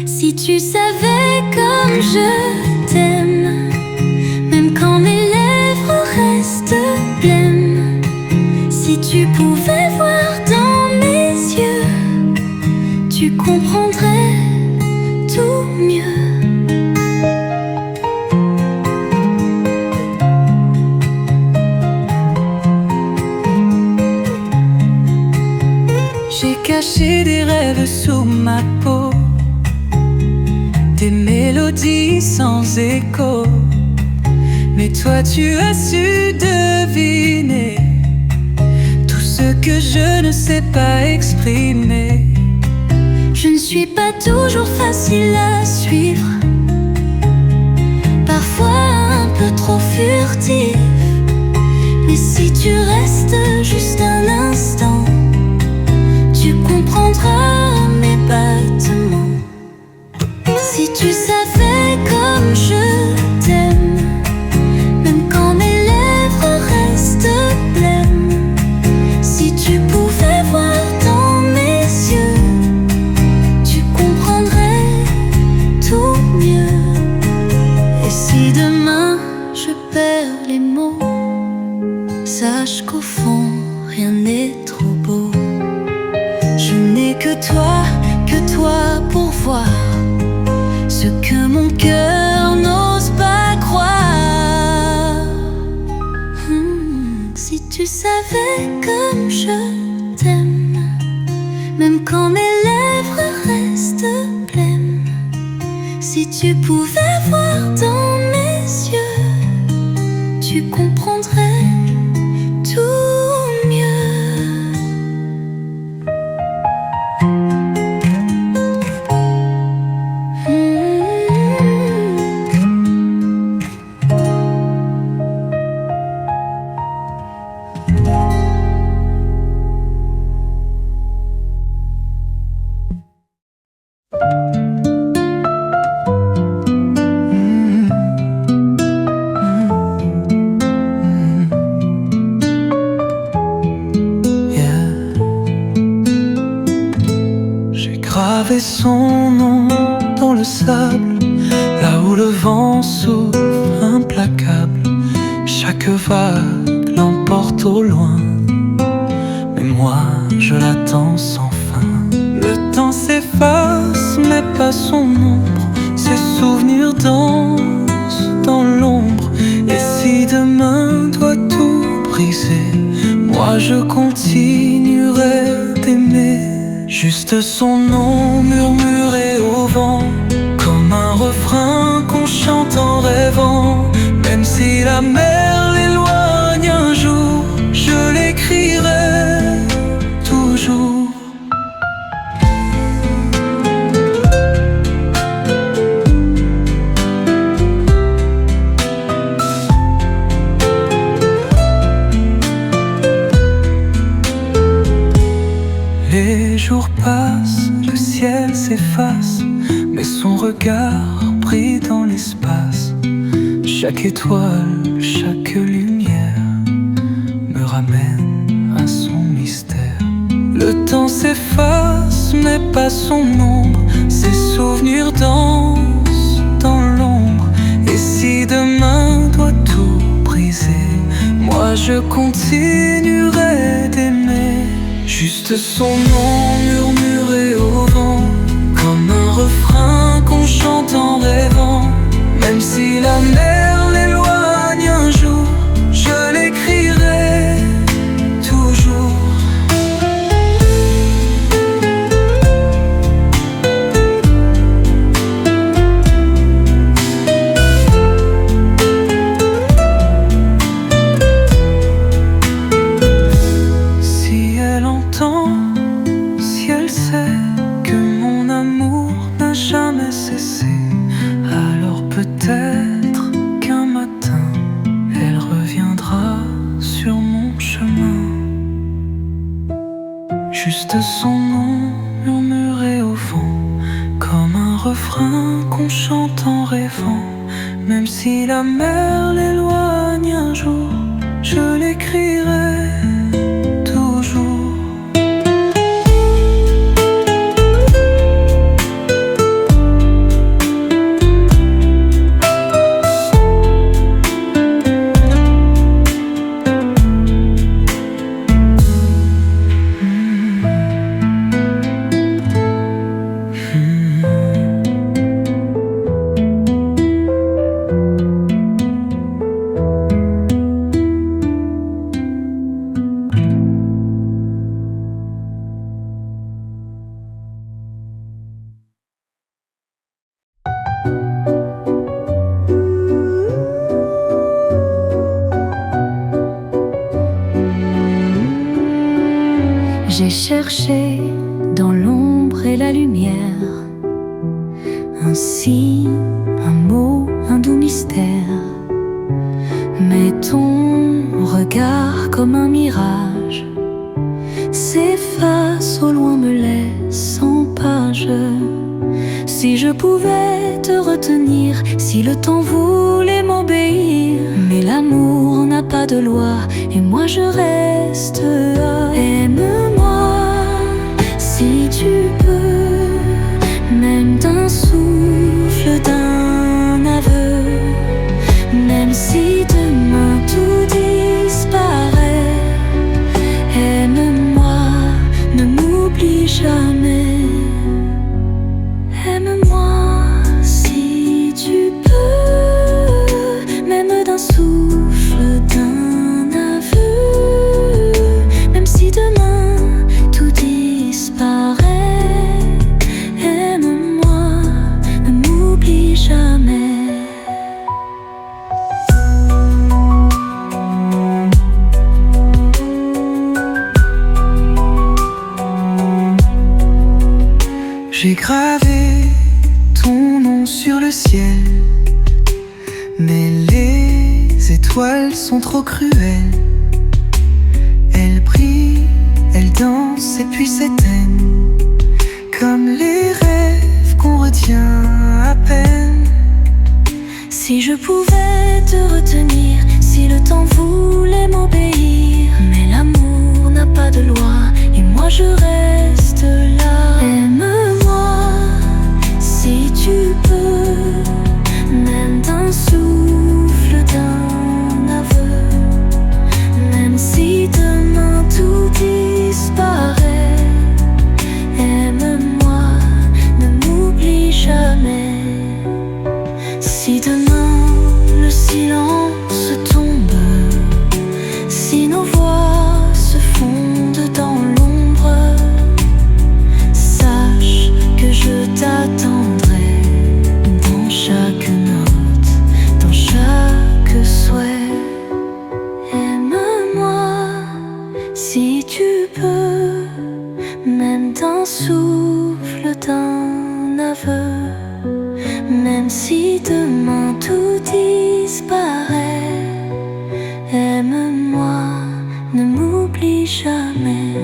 Si tu savais comme je t'aime, même quand mes lèvres restent blêmes. Si tu pouvais voir dans mes yeux, tu comprendrais tout mieux. J'ai caché des rêves sous ma peau, des mélodies sans écho. Mais toi tu as su deviner tout ce que je ne sais pas exprimer. Je ne suis pas toujours facile à suivre, parfois un peu trop furtive. Mais si tu restes juste un instant, tu comprendras mes battements. Si tu savais comme je t'aime, même quand mes lèvres restent blêmes. Si tu pouvais voir dans mes yeux, tu comprendrais tout mieux. Et si demain je perds les mots, sache qu'au fond rien n'est trop beau. Je n'ai que toi pour voir ce que mon cœur n'ose pas croire. Si tu savais comme je t'aime, même quand mes lèvres restent blêmes. Si tu pouvais voir dans mes yeux, tu comprendrais tout mieux. Gravé son nom dans le sable, là où le vent souffle implacable. Chaque vague l'emporte au loin, mais moi je l'attends sans fin. Le temps s'efface mais pas son ombre, ses souvenirs dansent dans l'ombre. Et si demain doit tout briser, moi je continuerai d'aimer. Juste son nom murmuré au vent, comme un refrain qu'on chante en rêvant. Même si la mer l'éloigne un jour, je l'écrirai toujours. Les jours passent, le ciel s'efface, mais son regard brille dans l'espace. Chaque étoile, chaque lumière me ramène à son mystère. Le temps s'efface, mais pas son ombre, ses souvenirs dansent dans l'ombre. Et si demain doit tout briser, moi je continuerai d'aimer. Juste son nom murmuré au vent, comme un refrain qu'on chante en rêvant. Même si la mer l'éloigne un jour, je l'écrirai toujours. Si elle entend, si elle sait que mon amour n'a jamais cessé, alors peut-être qu'un matin elle reviendra sur mon chemin. Juste son nom murmuré au vent, comme un refrain qu'on chante en rêvant. Même si la mer l'éloigne un jour, je l'écrirai toujours. J'ai cherché dans l'ombre et la lumière un signe, un mot, un doux mystère. Mais ton regard comme un mirage s'efface au loin, me laisse en page. Si je pouvais te retenir, si le temps voulait m'obéir, mais l'amour n'a pas de loi et moi je reste là. Aime-moi si tu peux, même d'un souffle, d'un aveu, même si demain tout disparaît. Aime-moi, ne m'oublie jamais. Aime-moi si tu peux, même d'un souffle, d'un aveu, même si demain tout disparaît. Aime-moi, ne m'oublie jamais. J'ai gravé ton nom sur le ciel, mais les étoiles sont trop cruelles. Elles brillent, elles dansent et puis s'éteignent, comme les rêves qu'on retient à peine. Si je pouvais te retenir, si le temps voulait m'obéir, mais l'amour n'a pas de loi et moi je reste là. Aime-moi si tu peux, même d'un souffle, d'un aveu, même si demain tout disparaît. Aime-moi, ne m'oublie jamais. Si demain le silence tombe, si nos voix se fondent dans l'ombre, sache que je t'attendrai dans chaque note, dans chaque souhait. Aime-moi si tu peux, même d'un souffle, d'un aveu, même si demain tout disparaît. Aime-moi, ne m'oublie jamais.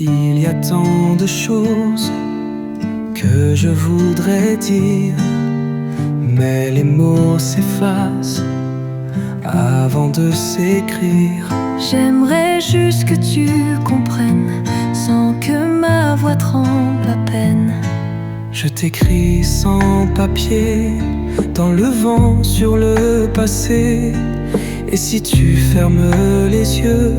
Il y a tant de choses que je voudrais dire, mais les mots s'effacent avant de s'écrire. J'aimerais juste que tu comprennes, sans que ma voix tremble à peine. Je t'écris sans papier, dans le vent, sur le passé. Et si tu fermes les yeux,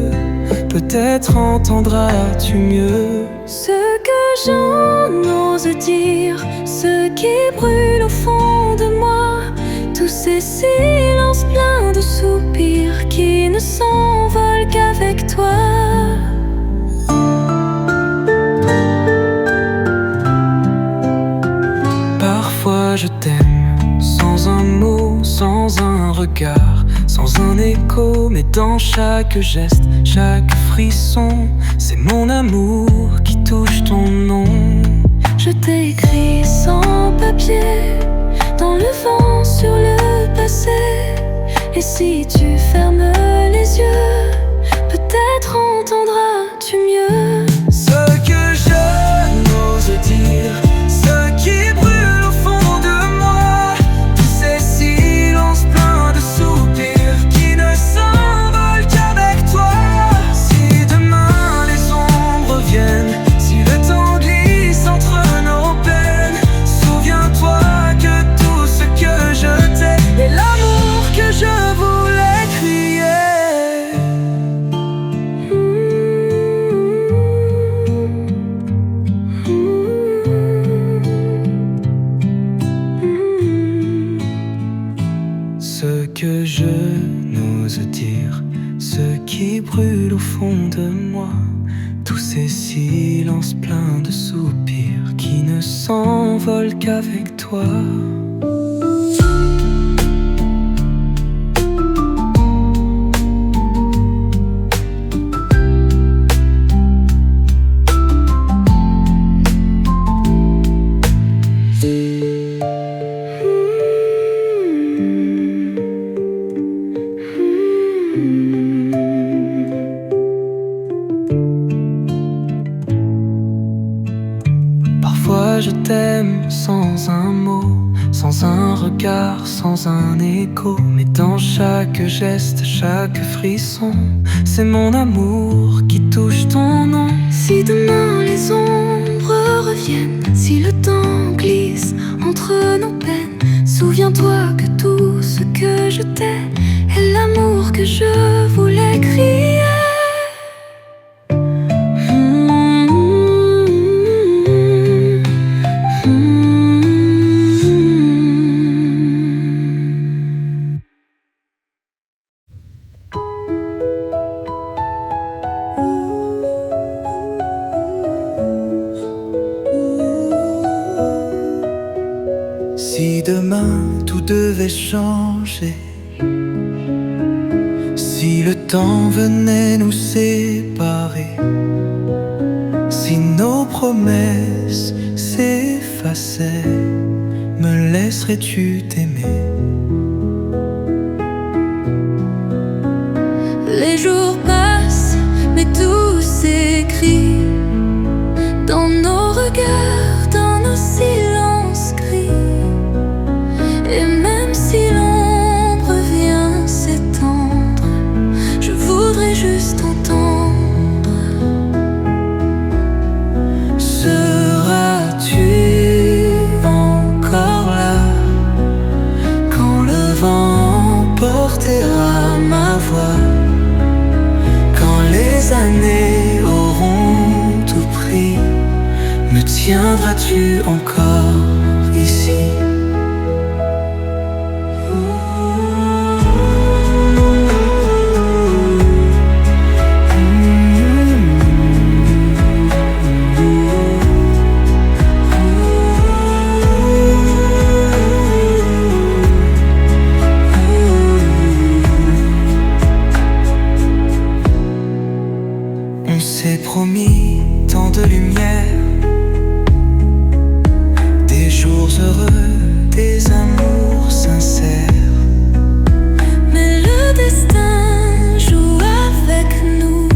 peut-être entendras-tu mieux Ce que j'en ose dire, ce qui brûle au fond de moi, tous ces silences pleins de soupirs qui ne s'envolent qu'avec toi. Parfois je t'aime, sans un mot, sans un regard, sans un écho, mais dans chaque geste, chaque frisson, c'est mon amour qui touche ton nom. Je t'écris sans papier, dans le vent, sur le passé. Et si tu fermes les yeux, peut-être entendras-tu mieux Ce que je n'ose dire, ce qui brûle au fond de moi, tous ces silences pleins de soupirs qui ne s'envolent qu'avec toi. Si demain les ombres viennent, si le temps glisse entre nos peines, souviens-toi que tout ce que je t'ai est l'amour que je voulais crier. qui brûle au fond de moi. Tous ces silences pleins de soupirs qui ne s'envolent qu'avec toi. Parfois je t'aime sans un mot, sans un regard, sans un écho. Mais dans chaque geste, chaque frisson, c'est mon amour qui touche ton nom. Si demain les ombres reviennent, si le temps glisse entre nos peines, souviens-toi que tout ce que je t'ai est l'amour que je voulais crier. Si demain tout devait changer, si le temps venait nous séparer, si nos promesses s'effaçaient, me laisserais-tu t'aimer? Les jours passent, mais tout s'écrit dans nos regards, dans nos silences gris. Et même si l'ombre vient s'étendre, je voudrais juste entendre. Seras-tu encore là quand le vent portera ma voix, quand les années auront tout pris? Me tiendras-tu encore ici? On s'est promis tant de lumière, des jours heureux, des amours sincères. Mais le destin joue avec nous,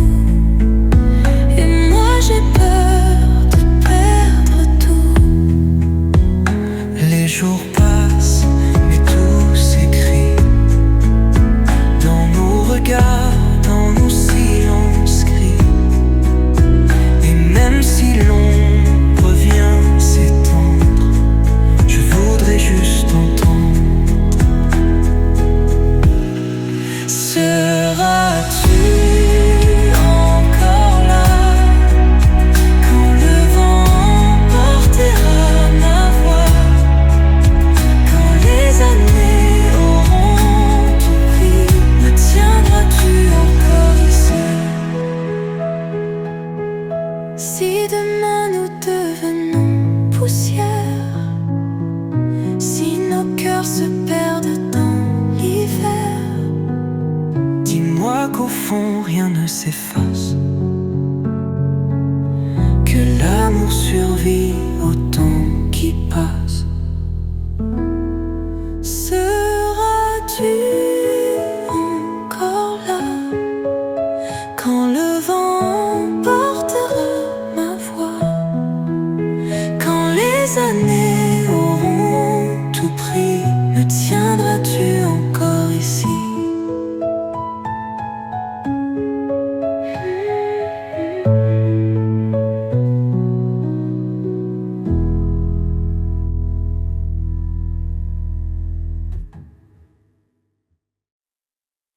et moi j'ai peur de perdre tout. Les jours passent, mais tout s'écrit dans nos regards, dans nos silences gris. Et même si l'ombre vient s'étendre, je voudrais juste entendre. Seras-tu encore là quand le vent portera ma voix, quand les années auront tout pris? Me tiendras-tu encore ici? Si demain nous devenons poussière, si nos cœurs se perdent dans l'hiver, Dis-moi qu'au fond rien ne s'efface, que l'amour survit au temps qui passe. seras-tu encore là quand le vent portera ma voix, quand les années